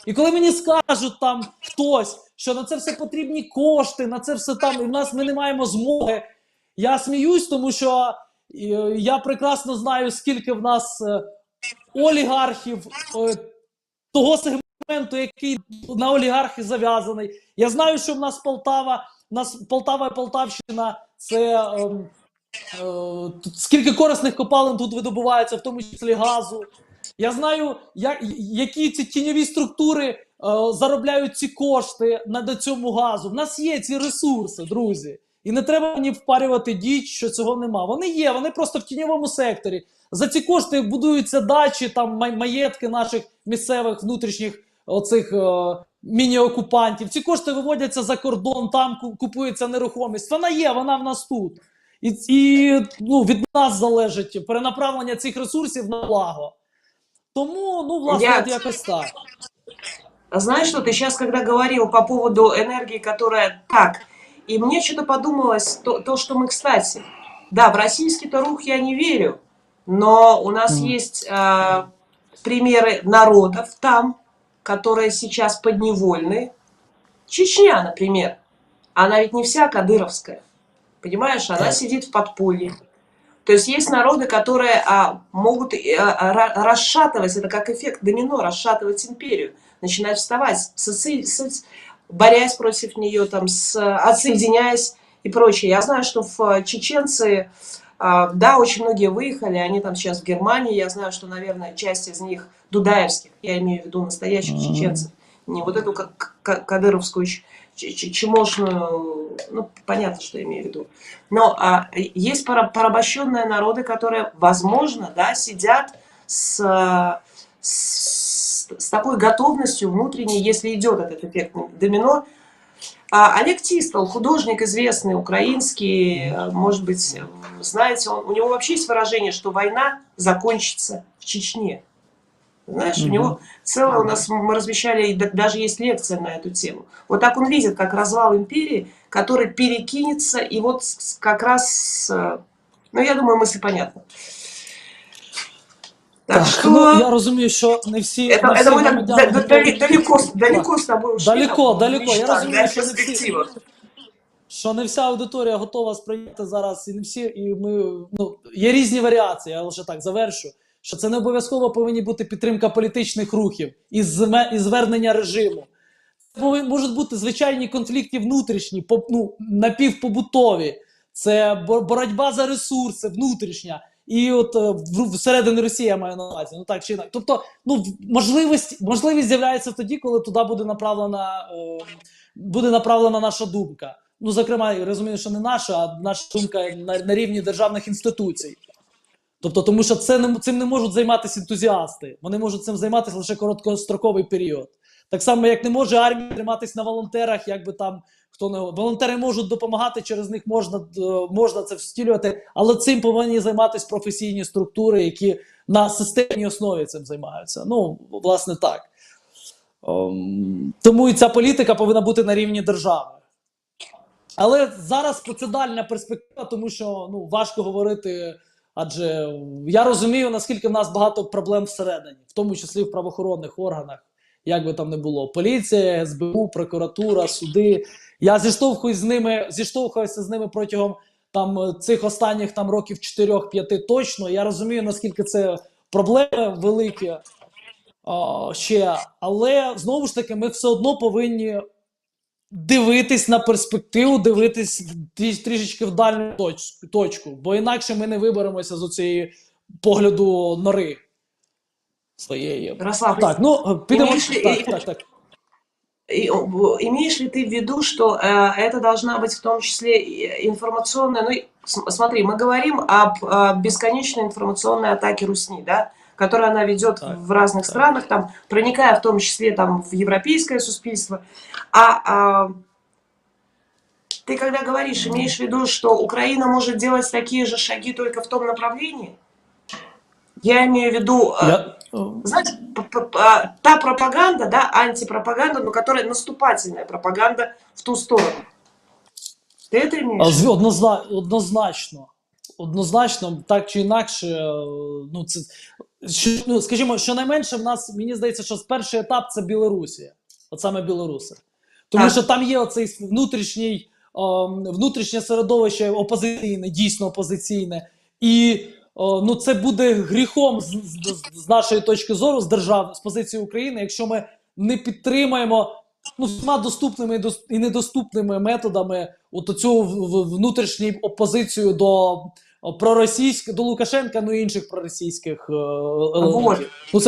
Speaker 1: І коли мені скажуть там хтось, що на це все потрібні кошти, на це все там, і ми не маємо змоги, я сміюсь, тому що я прекрасно знаю, скільки в нас олігархів того сегменту, який на олігархи зав'язаний. Я знаю, що в нас Полтава і Полтавщина – це скільки корисних копалин тут видобувається, в тому числі газу. Я знаю, які ці тіньові структури заробляють ці кошти на цьому газу. В нас є ці ресурси, друзі. І не треба мені впарювати діч, що цього нема. Вони є, вони просто в тіньовому секторі. За ці кошти будуються дачі, там маєтки наших місцевих внутрішніх оцих міні-окупантів. Ці кошти виводяться за кордон, там купується нерухомість. Вона є, вона в нас тут. І від нас залежить перенаправлення цих ресурсів на благо. Тому, власне, якось так.
Speaker 2: Знаешь что, ты сейчас, когда говорил по поводу энергии, которая так, и мне что-то подумалось, то, что мы, кстати, да, в российский-то рух я не верю, но у нас есть примеры народов там, которые сейчас подневольны. Чечня, например, она ведь не вся кадыровская, понимаешь, она сидит в подполье. То есть есть народы, которые могут расшатывать, это как эффект домино, расшатывать империю, начинать вставать. борясь против нее, там, отсоединяясь и прочее. Я знаю, что чеченцы, да, очень многие выехали, они там сейчас в Германии, я знаю, что, наверное, часть из них дудаевских, я имею в виду настоящих чеченцев, не вот эту кадыровскую чмошную, ну, понятно, что я имею в виду. Но есть порабощенные народы, которые, возможно, да, сидят с такой готовностью внутренней, если идет этот эффект домино. Олег Тистл, художник известный, украинский, может быть, знаете, у него вообще есть выражение, что война закончится в Чечне. Знаешь, у него целое, у нас мы размещали, даже есть лекция на эту тему. Вот так он видит, как развал империи, который перекинется, и вот как раз, ну, я думаю, мысль понятна. Так что...
Speaker 1: Ну, я розумію, що не всі,
Speaker 2: Это мы так далеко с тобой ушли.
Speaker 1: Далеко. Я
Speaker 2: Мечтах,
Speaker 1: розумію,
Speaker 2: да,
Speaker 1: що не всі,
Speaker 2: перспектива.
Speaker 1: що не вся аудиторія готова сприйняти зараз, і не всі, і ми, ну, є різні варіації, я лише так завершу, що це не обов'язково повинні бути підтримка політичних рухів і звернення режиму. Це можуть бути звичайні конфлікти внутрішні, ну, напівпобутові, це боротьба за ресурси внутрішня, і от всередині Росії я маю на увазі, ну так чи інакше. Тобто, ну, можливість з'являється тоді, коли туди буде направлена наша думка. Ну, зокрема, я розумію, що не наша, а наша думка на рівні державних інституцій. Тобто, тому що цим не можуть займатися ентузіасти. Вони можуть цим займатися лише короткостроковий період. Так само, як не може армія триматись на волонтерах, якби там хто не... Волонтери можуть допомагати, через них можна це втілювати, але цим повинні займатися професійні структури, які на системній основі цим займаються. Ну, власне, так. Тому і ця політика повинна бути на рівні держави. Але зараз це дальня перспектива, тому що, ну, важко говорити, адже я розумію, наскільки в нас багато проблем всередині, в тому числі в правоохоронних органах, як би там не було. Поліція, СБУ, прокуратура, суди. Я зіштовхуюся з ними протягом там цих останніх там років 4-5 точно. Я розумію, наскільки це проблеми великі ще. Але, знову ж таки, ми все одно повинні дивитись на перспективу, дивитись трішечки в дальню точку, бо інакше ми не виберемося з цієї погляду нори своєї.
Speaker 2: Ярослав,
Speaker 1: так, ну, підемо. Так.
Speaker 2: Имеешь ли ты в виду, что это должна быть в том числе информационная... Ну, смотри, мы говорим об бесконечной информационной атаке Русни, да, которую она ведет в разных странах, там, проникая в том числе там, в европейское суспільство. Ты когда говоришь, имеешь в виду, что Украина может делать такие же шаги только в том направлении? Я имею в виду, знаешь, та пропаганда, да, антипропаганда, но которая наступательная пропаганда в ту сторону. Ти це имеєш?
Speaker 1: Однозначно, так чи інакше, ну, це, ну, скажімо, щонайменше в нас, мені здається, що перший етап – це Білорусія, от саме білоруси. Тому що там є оцей внутрішнє середовище опозиційне, дійсно опозиційне, і ну, це буде гріхом з нашої точки зору, з позиції України, якщо ми не підтримаємо, ну, всіма доступними і недоступними методами цю внутрішню опозицію до Лукашенка, ну і інших проросійських елементів. Ну,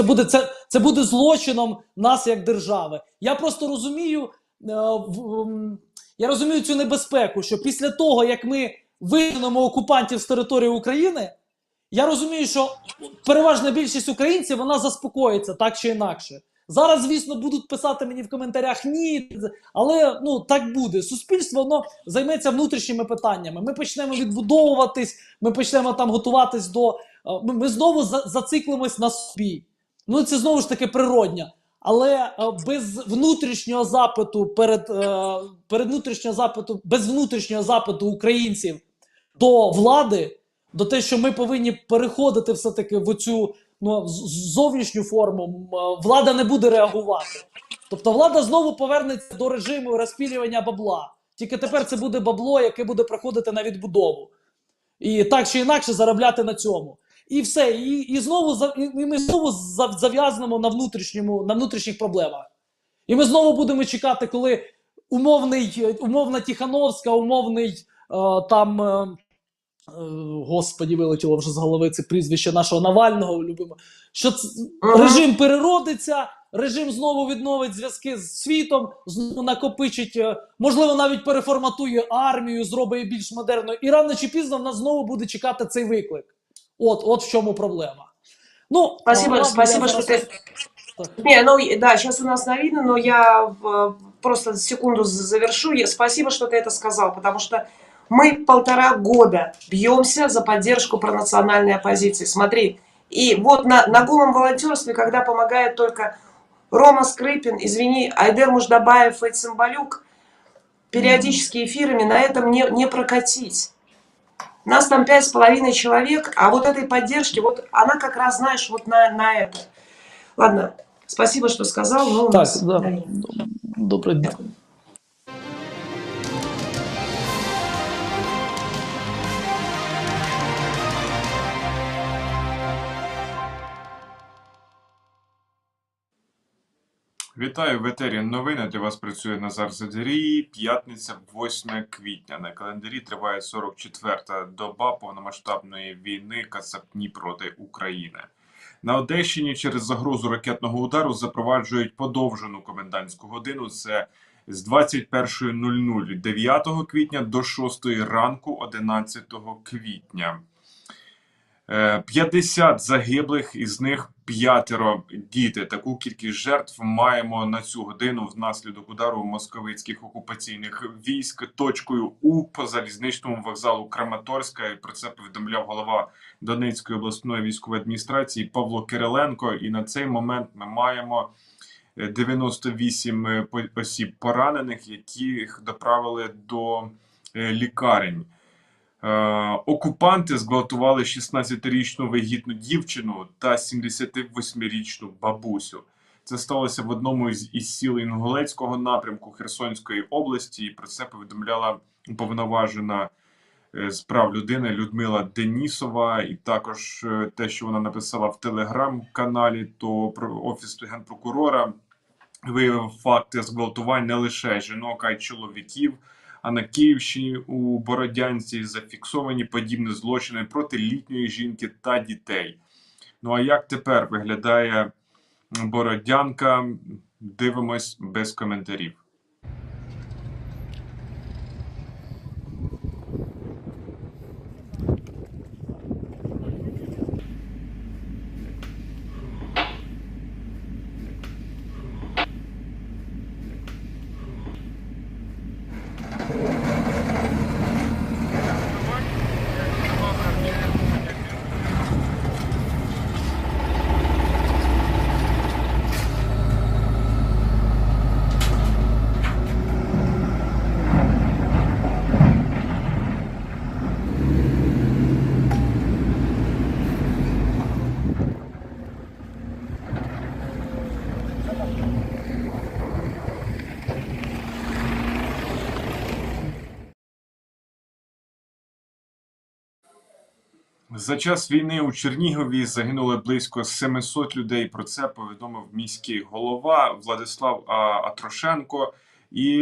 Speaker 1: це буде злочином нас як держави. Я просто розумію, цю небезпеку, що після того, як ми вигнемо окупантів з території України, я розумію, що переважна більшість українців, вона заспокоїться так чи інакше. Зараз, звісно, будуть писати мені в коментарях «ні», але, ну, так буде. Суспільство, воно займеться внутрішніми питаннями. Ми почнемо відбудовуватись, ми почнемо там готуватись до... Ми знову зациклимось на собі. Ну, це знову ж таки природньо. Але без внутрішнього запиту, без внутрішнього запиту українців до влади, до те, що ми повинні переходити все-таки в цю, ну, зовнішню форму, влада не буде реагувати. Тобто влада знову повернеться до режиму розпілювання бабла. Тільки тепер це буде бабло, яке буде приходити на відбудову. І так чи інакше заробляти на цьому. І все. І ми знову зав'язнемо на внутрішніх проблемах. І ми знову будемо чекати, коли умовна Тихановська, умовний господі, вилетіло вже з голови це прізвище нашого Навального, любимо, що режим переродиться, режим знову відновить зв'язки з світом, знову накопичить, можливо, навіть переформатує армію, зробить її більш модерною, і рано чи пізно в нас знову буде чекати цей виклик. От в чому проблема. Ну,
Speaker 2: спасибо, что ты... Не, ну да, сейчас у нас новина, но я просто секунду завершу. Спасибо, что ты это сказал, потому что мы 1,5 года бьемся за поддержку пронациональной оппозиции. Смотри, и вот на голом волонтерстве, когда помогает только Рома Скрипин, извини, Айдер Муждабаев и Цымбалюк, периодически эфирами на этом не прокатить. Нас там 5,5 человек, а вот этой поддержки, вот она как раз, знаешь, вот на это. Ладно, спасибо, что сказал. Но
Speaker 1: так, да. Доброго дня.
Speaker 4: Вітаю в етері новини. Для вас працює Назар Задерій. П'ятниця, 8 квітня. На календарі триває 44-та доба повномасштабної війни кацапні проти України. На Одещині через загрозу ракетного удару запроваджують подовжену комендантську годину. Це з 21:00 9 квітня до 6 ранку 11 квітня. 50 загиблих, із них 5 діти. Таку кількість жертв маємо на цю годину внаслідок удару московицьких окупаційних військ точкою У по залізничному вокзалу Краматорська. І про це повідомляв голова Донецької обласної військової адміністрації Павло Кириленко. І на цей момент ми маємо 98 осіб поранених, яких доправили до лікарень. Окупанти зґвалтували 16-річну вагітну дівчину та 78-річну бабусю. Це сталося в одному із сіл Інгулецького напрямку Херсонської області. І про це повідомляла уповноважена з прав людини Людмила Денісова. І також те, що вона написала в телеграм-каналі, то Офіс Генпрокурора виявив факти зґвалтувань не лише жінок, а й чоловіків. А на Київщині у Бородянці зафіксовані подібні злочини проти літньої жінки та дітей. Ну а як тепер виглядає Бородянка? Дивимось без коментарів. За час війни у Чернігові загинули близько 700 людей. Про це повідомив міський голова Владислав Атрошенко. І,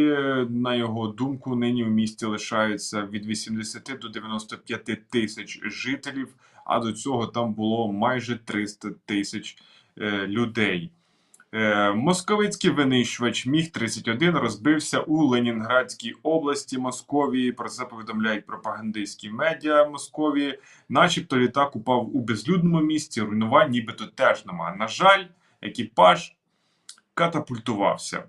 Speaker 4: на його думку, нині в місті лишаються від 80 до 95 тисяч жителів, а до цього там було майже 300 тисяч людей. Московицький винищувач Міг-31 розбився у Ленінградській області Московії. Про це повідомляють пропагандистські медіа Московії. Начебто літак упав у безлюдному місці, руйнувань нібито теж немає. На жаль, екіпаж катапультувався.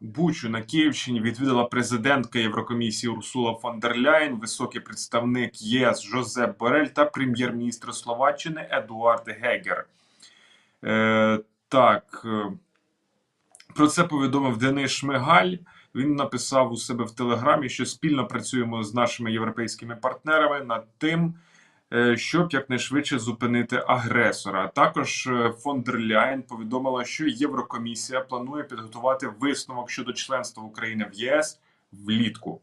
Speaker 4: Бучу на Київщині відвідала президентка Єврокомісії Урсула фон дер Ляєн, високий представник ЄС Жозеп Борель та прем'єр-міністр Словаччини Едуард Гегер. Про це повідомив Денис Шмигаль. Він написав у себе в Телеграмі, що спільно працюємо з нашими європейськими партнерами над тим, щоб якнайшвидше зупинити агресора. Також фон дер Ляєн повідомила, що Єврокомісія планує підготувати висновок щодо членства України в ЄС влітку.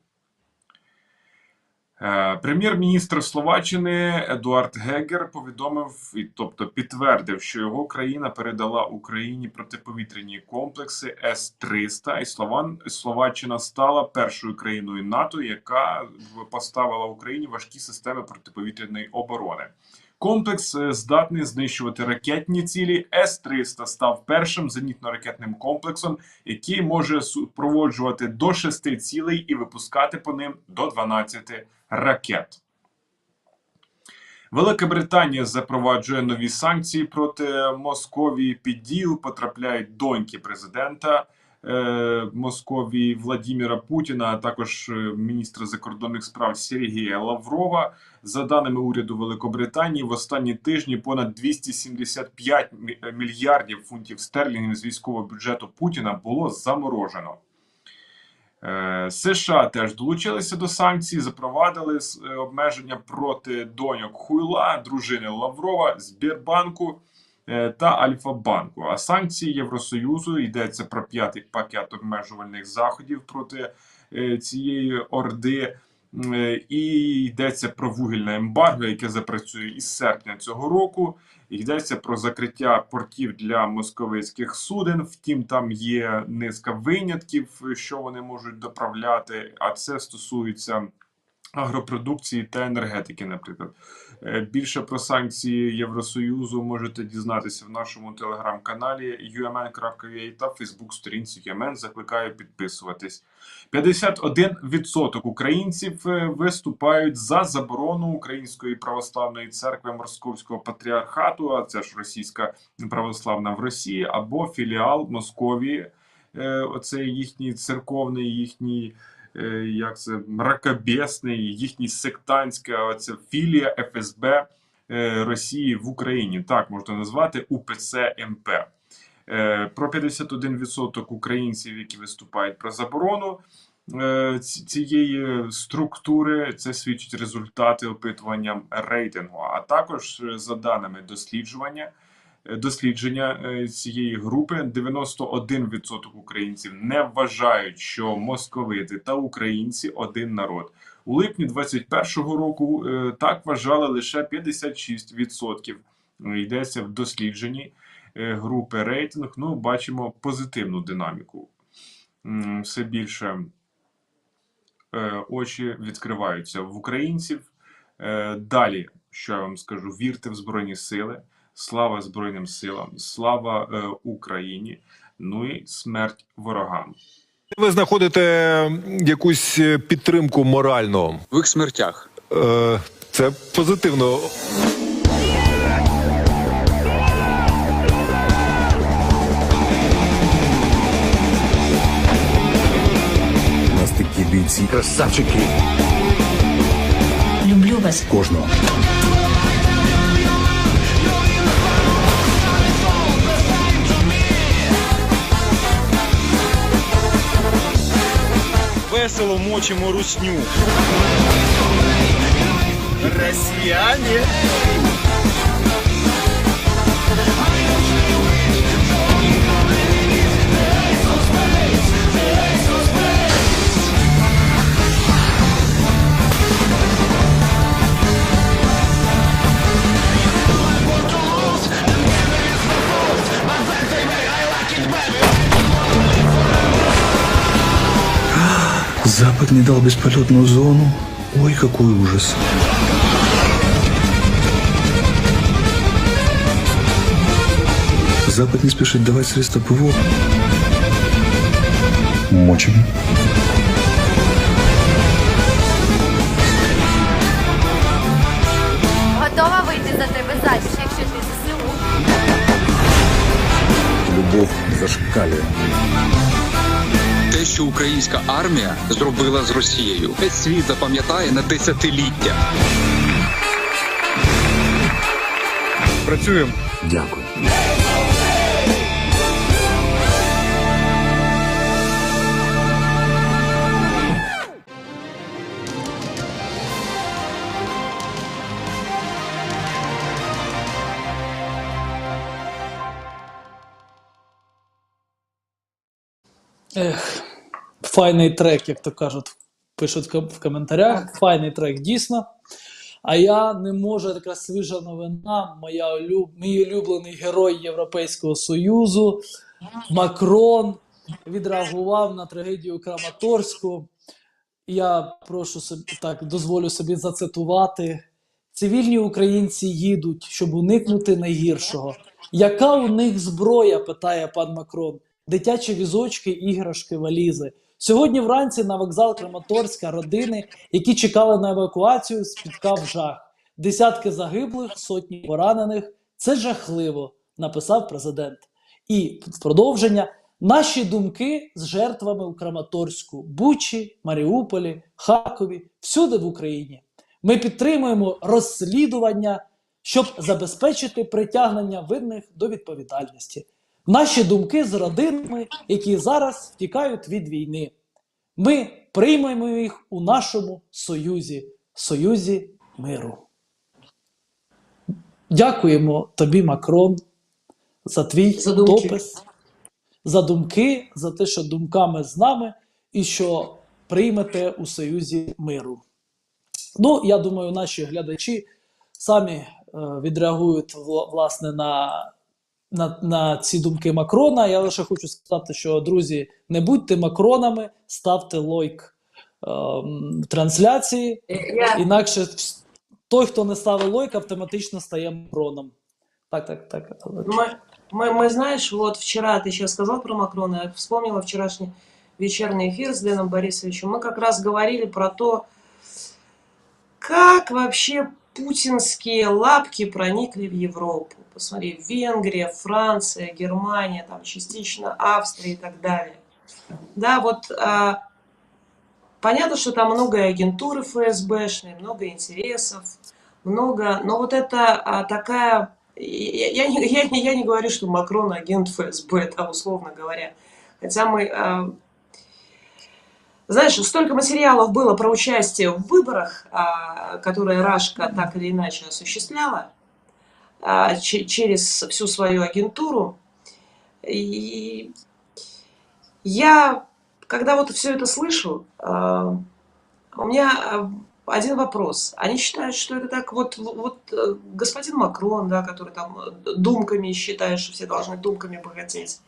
Speaker 4: Прем'єр-міністр Словаччини Едуард Гегер повідомив, тобто підтвердив, що його країна передала Україні протиповітряні комплекси С-300, і Словаччина стала першою країною НАТО, яка поставила Україні важкі системи протиповітряної оборони. Комплекс здатний знищувати ракетні цілі. С-300 став першим зенітно-ракетним комплексом, який може супроводжувати до 6 цілей і випускати по ним до 12 ракет. Велика Британія запроваджує нові санкції проти Московії. Під дію потрапляють доньки президента Московії Владимира Путіна, а також міністра закордонних справ Сергія Лаврова. За даними уряду Великобританії, в останні тижні понад 275 мільярдів фунтів стерлінгів з військового бюджету Путіна було заморожено. США теж долучилися до санкцій, запровадили обмеження проти доньок Хуйла, дружини Лаврова, Сбербанку та Альфа-банку. А санкції Євросоюзу, йдеться про 5-й пакет обмежувальних заходів проти цієї орди, і йдеться про вугільне ембарго, яке запрацює із серпня цього року. Йдеться про закриття портів для московицьких суден, втім там є низка винятків, що вони можуть доправляти, а це стосується агропродукції та енергетики, наприклад. Більше про санкції Євросоюзу можете дізнатися в нашому телеграм-каналі umn.ua та фейсбук-сторінці UMN. Закликаю підписуватись. 51% українців виступають за заборону Української православної церкви Московського патріархату, а це ж Російська православна в Росії, або філіал Московії, оцей їхній церковний, їхній як це, мракобесний, їхній сектантська оця філія ФСБ Росії в Україні. Так можна назвати УПЦ МП. Про 51% українців, які виступають про заборону цієї структури, це свідчить результати опитування рейтингу. А також за даними дослідження цієї групи, 91% українців не вважають, що московити та українці один народ. У липні 2021 року так вважали лише 56%. Йдеться в дослідженні групи рейтинг. Ну, бачимо позитивну динаміку. Все більше очі відкриваються в українців. Далі, що я вам скажу, вірте в Збройні Сили. Слава Збройним силам, слава Україні, ну і смерть ворогам.
Speaker 5: Ви знаходите якусь підтримку моральну
Speaker 6: В їх смертях.
Speaker 5: Це позитивно.
Speaker 7: У нас такі бійці, красавчики.
Speaker 3: Люблю вас.
Speaker 7: Кожного.
Speaker 9: Весело мочимо русню. Россияне.
Speaker 7: Запад не дал бесполетную зону. Ой, какой ужас. Запад не спешит давать средства ПВО. Мочим.
Speaker 10: Готова вийти за тебе заміж, якщо ти ЗСУ.
Speaker 7: Любовь зашкалює.
Speaker 6: Те, що українська армія зробила з Росією, весь світ запам'ятає на десятиліття.
Speaker 5: Працюємо.
Speaker 7: Дякую.
Speaker 1: Ех, файний трек, як то кажуть. пишуть в коментарях. Файний трек, дійсно. А я не можу, така свіжа новина, мій улюблений герой Європейського Союзу Макрон відреагував на трагедію Краматорську. Я дозволю собі зацитувати. Цивільні українці їдуть, щоб уникнути найгіршого. Яка у них зброя, питає пан Макрон. Дитячі візочки, іграшки, валізи. Сьогодні вранці на вокзал Краматорська родини, які чекали на евакуацію, спіткав жах. Десятки загиблих, сотні поранених. Це жахливо, написав президент. І в продовження. Наші думки з жертвами у Краматорську, Бучі, Маріуполі, Харкові, всюди в Україні. Ми підтримуємо розслідування, щоб забезпечити притягнення винних до відповідальності. Наші думки з родинами, які зараз втікають від війни. Ми приймемо їх у нашому союзі миру. Дякуємо тобі, Макрон, за твій допис, за думки, за те, що думками з нами і що приймете у союзі миру. Ну, я думаю, наші глядачі самі відреагують, власне, на ці думки Макрона. Я лише хочу сказати, що, друзі, не будьте Макронами, ставте лайк трансляції, інакше той, хто не ставить лайк, автоматично стає Макроном. Так.
Speaker 2: Мы, знаешь, вот вчера ты сейчас сказал про Макрона, я вспомнила вчерашний вечерний эфир с Дэном Борисовичем. Мы как раз говорили про то, как вообще путинские лапки проникли в Европу. Посмотри, Венгрия, Франция, Германия, там частично Австрия и так далее. Да, вот понятно, что там много агентуры ФСБшной, много интересов, много, но вот это такая... Я не говорю, что Макрон агент ФСБ, да, условно говоря. Хотя мы... Знаешь, столько материалов было про участие в выборах, которые Рашка так или иначе осуществляла через всю свою агентуру. И я, когда вот все это слышу, у меня один вопрос. Они считают, что это так вот господин Макрон, да, который там думками считает, что все должны думками богатеть,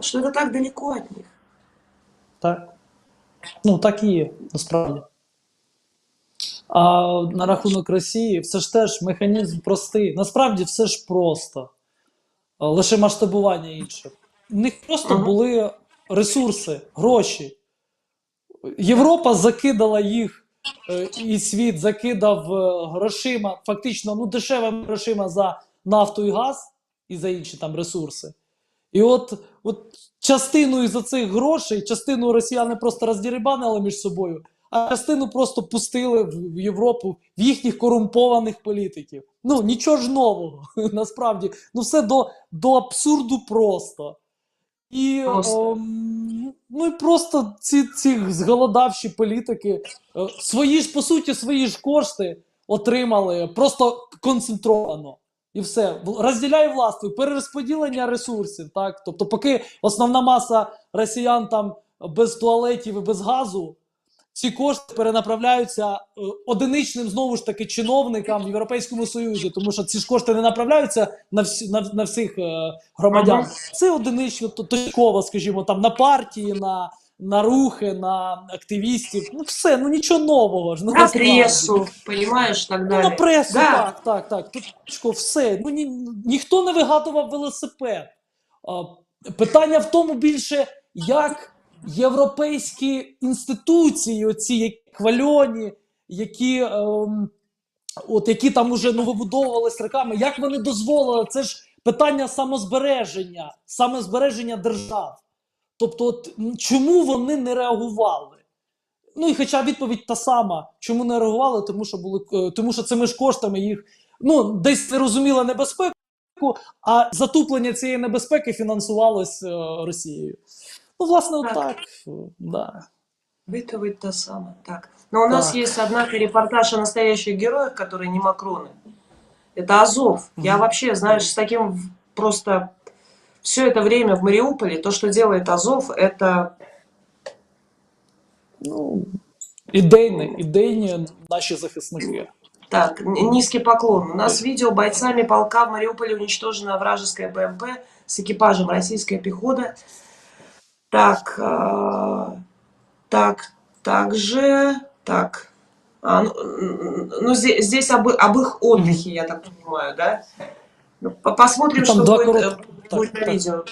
Speaker 2: что это так далеко от них.
Speaker 1: Так. Ну, так і є, насправді. А на рахунок Росії, все ж теж механізм простий. Насправді все ж просто. Лише масштабування інше. У них просто були ресурси, гроші. Європа закидала їх, і світ закидав грошима, фактично, дешевими грошима за нафту і газ, і за інші там ресурси. І от частину із цих грошей, частину росіяни просто роздірибанили між собою, а частину просто пустили в Європу, в їхніх корумпованих політиків. Ну, нічого ж нового, насправді. Ну, все до абсурду просто. І, ну, і просто ці зголодавші політики по суті, свої ж кошти отримали просто концентровано. І все. Розділяй власною, перерозподілення ресурсів. Так? Тобто, поки основна маса росіян там без туалетів і без газу, ці кошти перенаправляються одиничним, знову ж таки, чиновникам в Європейському Союзі, тому що ці ж кошти не направляються на всіх громадян. Це одинично, точково, скажімо, там, на партії, на рухи, на активістів. Ну все, ну нічого нового ж.
Speaker 2: На пресу, понимаешь, так далі.
Speaker 1: Ну, на пресу,
Speaker 2: да.
Speaker 1: так. Тут все. Ну, ніхто не вигадував велосипед. Питання в тому більше, як європейські інституції, оці які хвальоні, які там уже вибудовувались роками, як вони дозволили? Це ж питання самозбереження держав. Тобто, чому вони не реагували? Ну, і хоча відповідь та сама. Чому не реагували? Тому що цими ж коштами їх, десь не розуміли небезпеку, а затуплення цієї небезпеки фінансувалось Росією. Ну, власне, так, да.
Speaker 2: Выдавать то самое. Так. Но у нас есть, однако, репортаж о настоящих героях, которые не Макроны. Это Азов. Я вообще, знаешь, с таким просто... Все это время в Мариуполе, то, что делает Азов, это...
Speaker 1: ідейні наші захисники.
Speaker 2: Так, низкий поклон. У нас видео бойцами полка в Мариуполе уничтожена вражеская БМП с экипажем российской пехоты. Так, также, так. Здесь об их отдыхе, я так понимаю, да? Ну, посмотрим,
Speaker 1: Там
Speaker 2: что
Speaker 1: два
Speaker 2: будет на видео.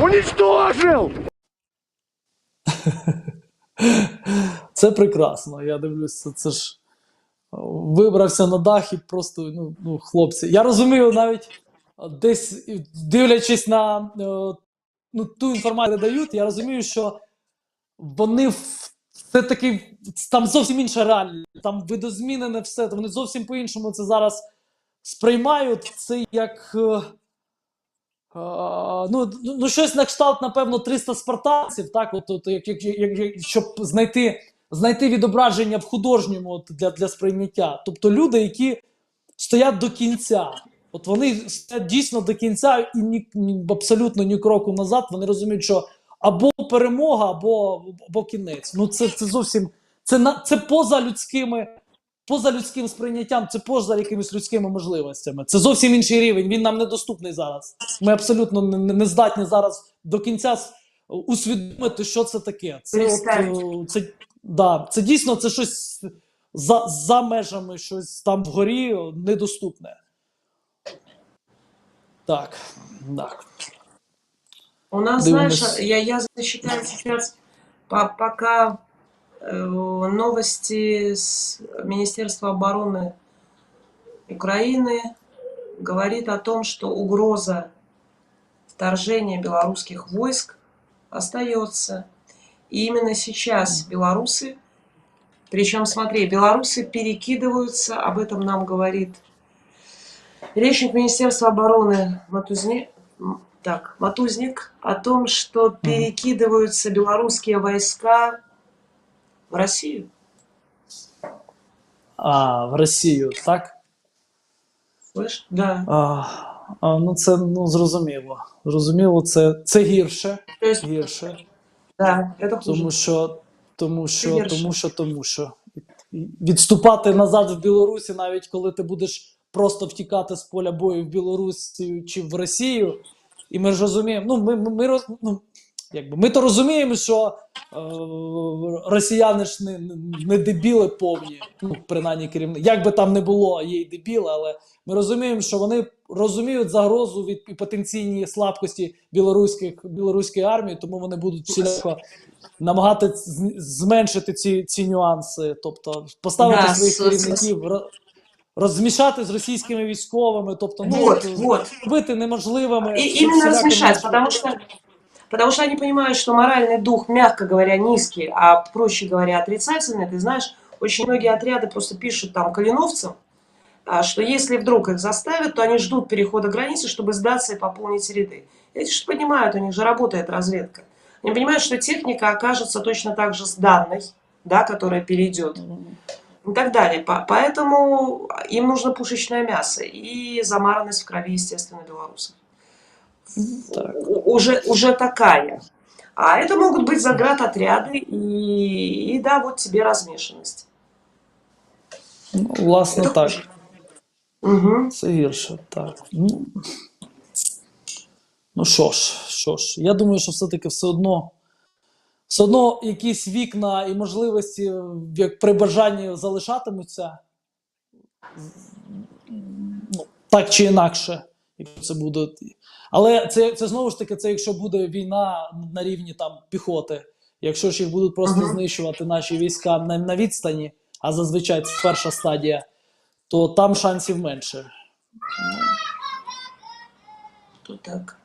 Speaker 9: Уничтожил!
Speaker 1: Це прекрасно. Я дивлюся, це ж вибрався на дах і просто, ну хлопці. Я розумію, навіть десь дивлячись на ту інформацію, яку дають, я розумію, що вони це такий, там зовсім інша реальність, там видозмінене все, вони зовсім по-іншому це зараз сприймають. Це як щось на кшталт, напевно, 300 спартанців, так, щоб знайти відображення в художньому для сприйняття. Тобто люди, які стоять до кінця. От вони стоять дійсно до кінця і абсолютно ні кроку назад. Вони розуміють, що або перемога, або кінець. Ну це зовсім це поза людським сприйняттям, це поза якимись людськими можливостями. Це зовсім інший рівень, він нам недоступний зараз. Ми абсолютно не здатні зараз до кінця усвідомити, що це таке. Це дійсно це щось за межами, щось там вгорі недоступне. Так.
Speaker 2: У нас, знаешь, я зачитаю сейчас пока новости с Министерства обороны Украины говорит о том, что угроза вторжения белорусских войск остается. И именно сейчас белорусы, причем, смотри, белорусы перекидываются, об этом нам говорит речник Министерства обороны Матузник, о том, что перекидываются белорусские войска в Россию.
Speaker 1: В Росію, так?
Speaker 2: Слышь? Да.
Speaker 1: Це зрозуміло. Зрозуміло, це гірше. Гірше.
Speaker 2: Да, это хуже.
Speaker 1: Тому що відступати назад в Білорусі, навіть коли ти будеш просто втікати з поля бою в Білорусі чи в Росію, і ми ж розуміємо, ми то розуміємо, що росіяни ж не дебіли повні, принаймні керівники. Як би там не було, є й дебіли, але ми розуміємо, що вони розуміють загрозу від потенційної слабкості білоруської армії, тому вони будуть всіляко намагатися зменшити ці нюанси, тобто поставити своїх керівників, размешать с российскими військовыми, тобто, бити неможливими.
Speaker 2: Именно размешать, потому что они понимают, что моральный дух, мягко говоря, низкий, а проще говоря, отрицательный. Ты знаешь, очень многие отряды просто пишут там калиновцам, что если вдруг их заставят, то они ждут перехода границы, чтобы сдаться и пополнить ряды. Эти же понимают, у них же работает разведка. Они понимают, что техника окажется точно так же сданной, да, которая перейдет. И так далее. Поэтому им нужно пушечное мясо и замаранность в крови, естественно, белорусов. Уже такая. А это могут быть заградотряды и да, вот тебе размешанность.
Speaker 1: Власне,
Speaker 2: это
Speaker 1: так.
Speaker 2: Угу.
Speaker 1: Це гірше, так. Що ж. Я думаю, що все-таки все одно якісь вікна і можливості, як при бажанні, залишатимуться, так чи інакше, якщо це буде. Але це знову ж таки, це якщо буде війна на рівні там піхоти, якщо ж їх будуть просто знищувати наші війська на відстані, а зазвичай це перша стадія, то там шансів менше.
Speaker 2: То так.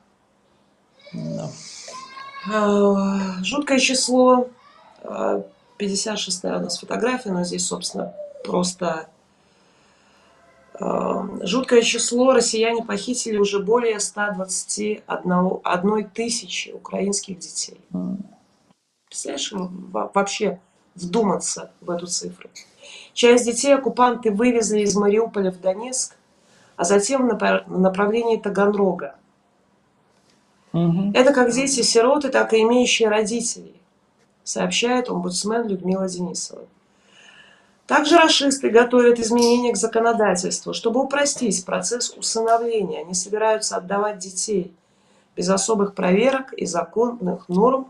Speaker 1: Да.
Speaker 2: Жуткое число, 56-я у нас фотография, но здесь, собственно, просто Жуткое число россияне похитили уже более 121 тысячи украинских детей. Представляешь, вообще вдуматься в эту цифру. Часть детей оккупанты вывезли из Мариуполя в Донецк, а затем в направлении Таганрога. Это как дети-сироты, так и имеющие родителей, сообщает омбудсмен Людмила Денисова. Также рашисты готовят изменения к законодательству, чтобы упростить процесс усыновления. Они собираются отдавать детей без особых проверок и законных норм,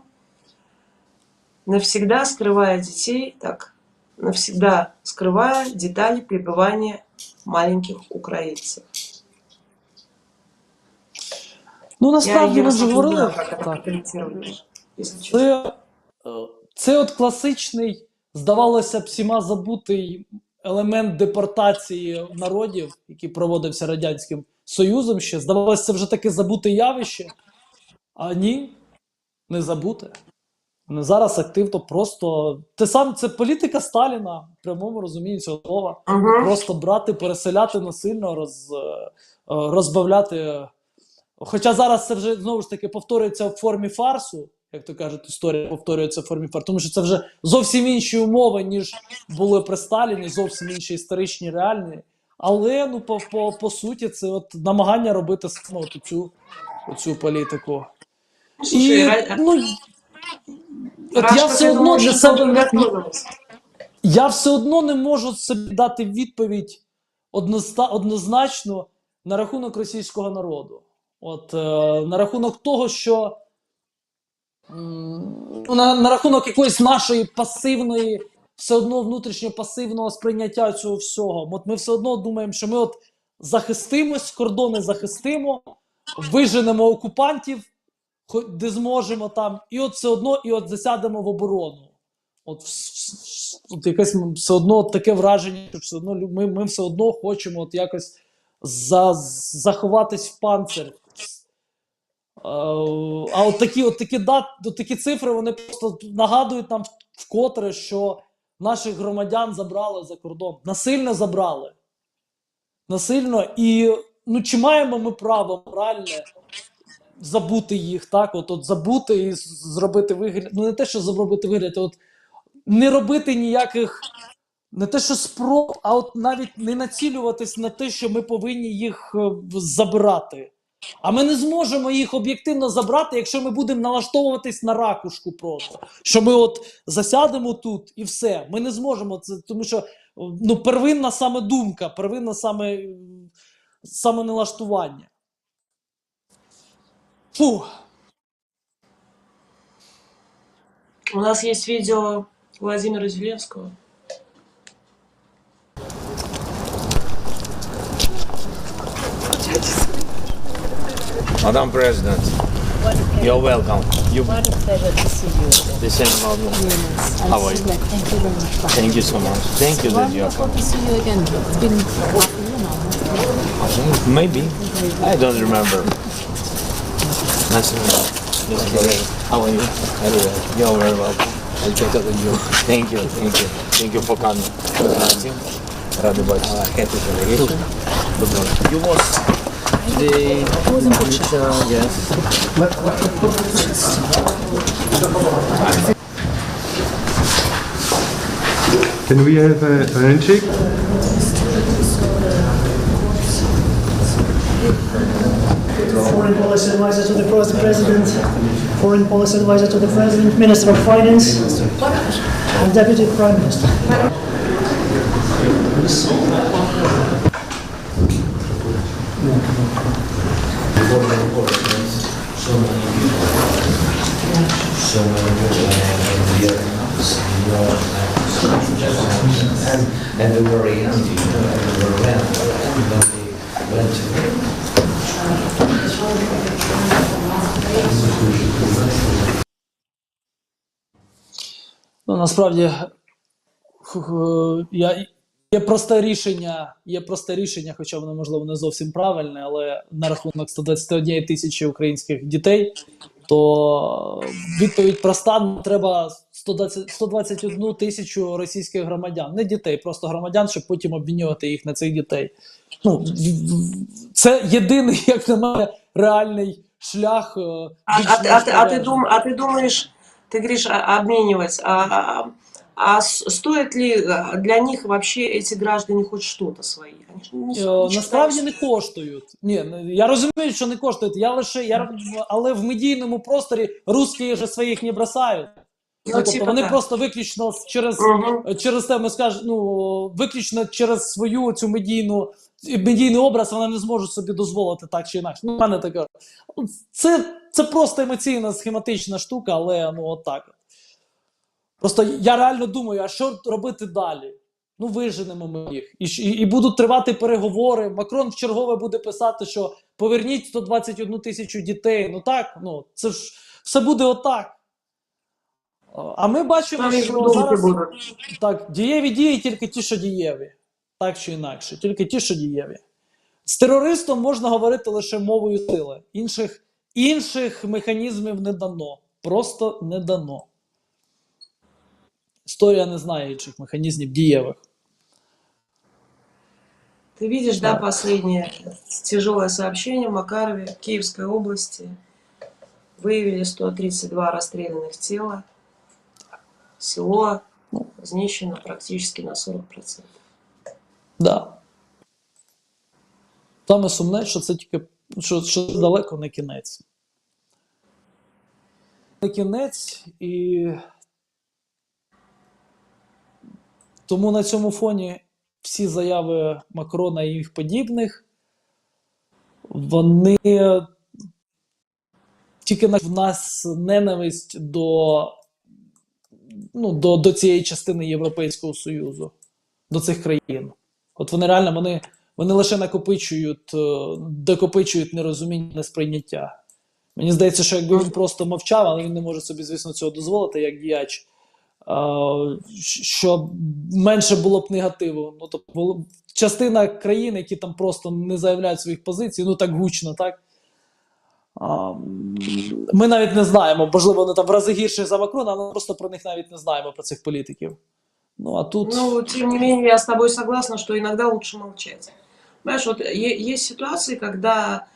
Speaker 2: навсегда скрывая детали пребывания маленьких українців.
Speaker 1: Ну, насправді, ми вже
Speaker 2: не
Speaker 1: говорили.
Speaker 2: знаю, як це
Speaker 1: Так.
Speaker 2: коментувати, якщо чесно.
Speaker 1: Це от класичний, здавалося б, всіма забутий елемент депортації народів, який проводився Радянським Союзом ще. Здавалося, це вже таке забуте явище. А ні, не забуте. Не зараз активно просто... Це політика Сталіна, в прямому розумінні цього слова. Просто брати, переселяти насильно, розбавляти. Хоча зараз це вже, знову ж таки, повторюється в формі фарсу, як то кажуть, історія повторюється в формі фарсу, тому що це вже зовсім інші умови, ніж були при Сталіні, зовсім інші історичні, реальні. Але, ну, по суті, це от намагання робити саме оцю політику.
Speaker 2: Слушай,
Speaker 1: Я все одно для себе я все одно не можу собі дати відповідь однозначно на рахунок російського народу. На рахунок того, що на рахунок якоїсь нашої пасивної, все одно внутрішньо пасивного сприйняття цього всього. От ми все одно думаємо, що ми захистимось, кордони захистимо, виженемо окупантів, де зможемо там, і все одно засядемо в оборону. Якесь все одно таке враження, що все одно ми все одно хочемо якось заховатись в панцир. А такі цифри, вони просто нагадують нам вкотре, що наших громадян забрали за кордон. Насильно забрали. Насильно. І чи маємо ми право моральне забути їх, так? Забути і зробити вигляд. Не те, що зробити вигляд, не робити ніяких, не те, що спроб, а навіть не націлюватись на те, що ми повинні їх забирати. А ми не зможемо їх об'єктивно забрати, якщо ми будемо налаштовуватись на ракушку просто. Що ми засядемо тут і все. Ми не зможемо це, тому що первинна саме думка, первинна саме налаштування. Фу.
Speaker 2: У нас есть видео Владимира Зеленского.
Speaker 9: Madam President, you're welcome.
Speaker 12: What a pleasure to see you.
Speaker 9: The same about me. How are you?
Speaker 12: Thank you very much.
Speaker 9: Thank you so much. Thank you that you are
Speaker 12: Wonderful to see you again. It's been half a year now.
Speaker 9: Maybe. I don't remember. Nice to meet you. How are you? Very well. You're very welcome. I'll check out on you. Thank you. Thank you for coming. Рады бачити. Happy delegation. You was yes.
Speaker 13: Can we have a handshake?
Speaker 14: Foreign policy advisor to the president, foreign policy advisor to the president, minister of finance, and deputy prime minister.
Speaker 15: And they were young, they were around, and then they went to
Speaker 1: насправді є просте рішення, хоча воно, можливо, не зовсім правильне, але на рахунок 121 тисячі українських дітей, то відповідь проста: нам треба 121 тисячу російських громадян, не дітей, просто громадян, щоб потім обмінювати їх на цих дітей. Ну, це єдиний, як на мене, реальний шлях.
Speaker 2: Ты думаешь, ты говоришь обменивать, стоит ли для них вообще эти граждане хоть что-то свои?
Speaker 1: Насправді не коштують. Ні, я розумію, що не коштують. Але в медійному просторі русські же своїх не бросають. Тобто вони просто виключно через те, ми скажемо, виключно через свою цю медійний образ вони не зможуть собі дозволити так чи інакше. У мене таке. Це просто емоційна, схематична штука, але отак. Просто я реально думаю, а що робити далі? Виженемо ми їх. І будуть тривати переговори. Макрон вчергове буде писати, що поверніть 121 тисячу дітей. Це ж все буде отак. А ми бачимо, що зараз дієві дії тільки ті, що дієві. Так чи інакше. Тільки ті, що дієві. З терористом можна говорити лише мовою сили. Інших механізмів не дано. Просто не дано. История не знает інших механизмов дієвих.
Speaker 2: Ты видишь, да, последнее тяжелое сообщение в Макарове, в Киевской области. Выявили 132 расстрелянных тела. Село знищено практически на 40%.
Speaker 1: Да. Саме сумне, що це тільки, що далеко не кінець. Не кінець, і тому на цьому фоні всі заяви Макрона і їх подібних, вони тільки в нас ненависть до цієї частини Європейського Союзу, до цих країн. От вони реально, вони лише докопичують нерозуміння, несприйняття. Мені здається, що якби він просто мовчав, але він не може собі, звісно, цього дозволити, як діяч, що менше було б негативу. Тобто, частина країн, які там просто не заявляють своїх позицій, так гучно, так? Ми навіть не знаємо, можливо, вони там в рази гірші за Макрона, але просто про них навіть не знаємо, про цих політиків. А тут...
Speaker 2: тем не менее, я с тобой согласна, что иногда лучше молчать. Понимаешь, вот есть ситуации, когда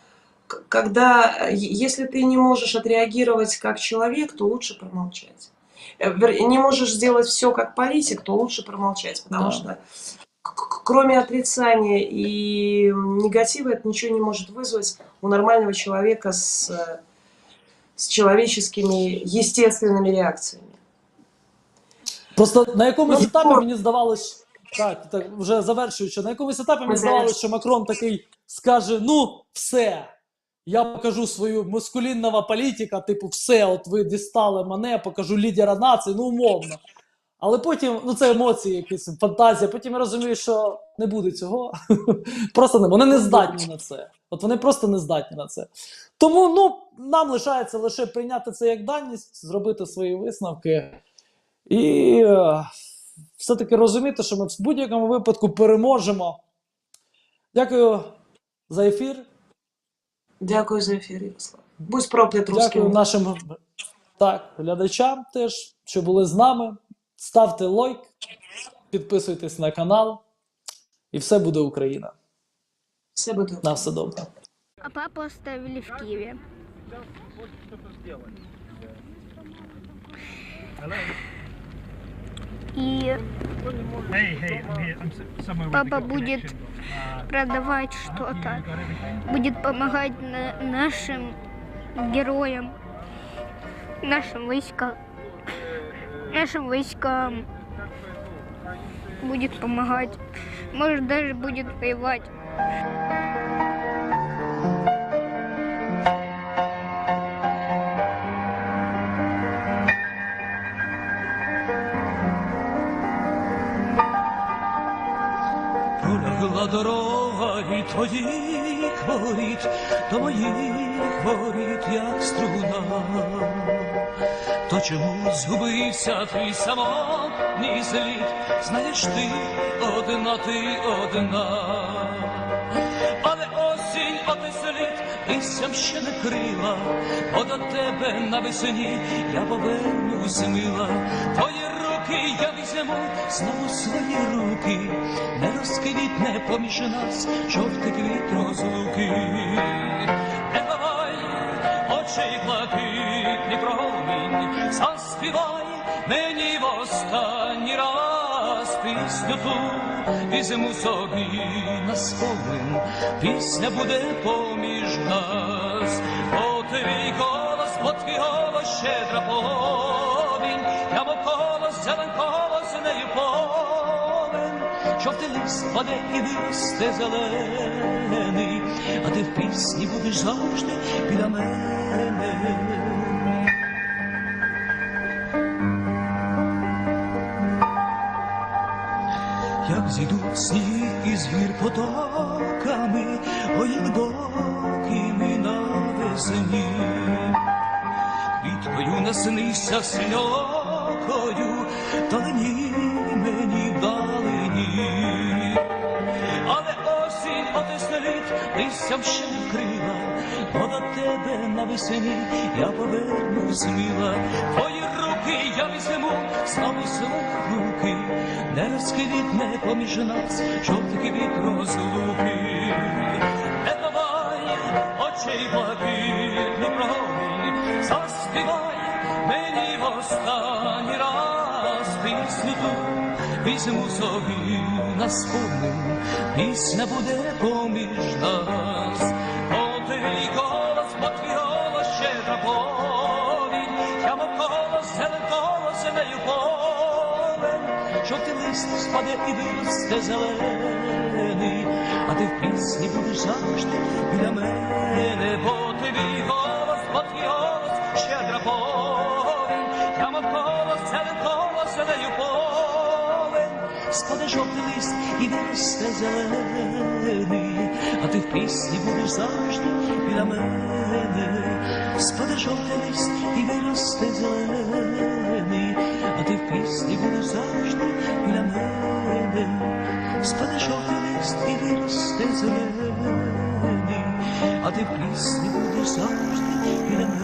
Speaker 2: если ты не можешь отреагировать как человек, то лучше промолчать. Не можешь сделать все как политик, то лучше промолчать, потому что кроме отрицания и негатива это ничего не может вызвать у нормального человека с человеческими естественными реакциями.
Speaker 1: Просто на якомусь етапі мені здавалось, так, вже завершуючи, на якомусь етапі мені здавалось, що Макрон такий скаже, все, я покажу свою маскулінного політика, все, от ви дістали мене, покажу лідера нації, умовно. Але потім, це емоції якісь, фантазія, потім я розумію, що не буде цього. Просто не, вони не здатні на це. От вони просто не здатні на це. Тому, нам лишається лише прийняти це як даність, зробити свої висновки і все-таки розуміти, що ми в будь-якому випадку переможемо. Дякую за ефір.
Speaker 2: Дякую за ефір, Ярослав. Будь проклят русський.
Speaker 1: Дякую нашим глядачам теж, що були з нами. Ставте лайк, підписуйтесь на канал, і все буде Україна.
Speaker 2: Все буде Україна.
Speaker 1: На все добре.
Speaker 3: А папу оставили в Киеве. И папа будет продавать что-то, будет помогать нашим героям, нашим войскам будет помогать, может даже будет воевать.
Speaker 16: Пролягла дорога від твоїх воріт до моїх воріт, як струна. То чому згубився твій самотній слід? Знаєш, ти одна. Але осінь, оте слід, листям ще не крила, бо до тебе навесні я повернусь, мила. Твої руки я візьму, знову свої руки, не розквітне поміж нас жовтий квіт розлуки. Не ховай очей блакитний промінь, заспівай мені в останній раз пісню ту, візьму собі на спомин, пісня буде поміж нас. О, твій голос, щедра повінь, я мов колос, зелен колос, нею повен. Жовтий лист паде і виросте зелений, а ти в пісні будеш завжди біля мене. Як зійдуть сніг із гір потоками, ой, глибокими навесні, квіткою наснися синьокою, далині мені вдалині. Але осінь отеснелить, листям ще не крила, бо до тебе навесні я повернусь, мила. Твої руки я візьму, знову свої руки, не розквітне поміж нас жовтий квіт розлуки. Не ховай очей блакитний промінь, заспівай мені в останній раз пісню ту, візьму собі на спомин, пісня буде поміж нас. О, твій голос, щедра повінь, я мов колос, зелен колос, нею повен. Жовтий лист спаде і виросте зелений, а ти в пісні будеш завжди біля мене. Бо твій голос, щедра повінь, я мов колос, зелен колос, нею повен. Спаде жовтий лист і виросте зелений, а ти в пісні будеш завжди біля мене. Спаде жовтий лист і виросте зелений, а ти в пісні будеш завжди біля мене. Спаде жовтий лист і виросте зелений, а ти в пісні будеш завжди біля мене.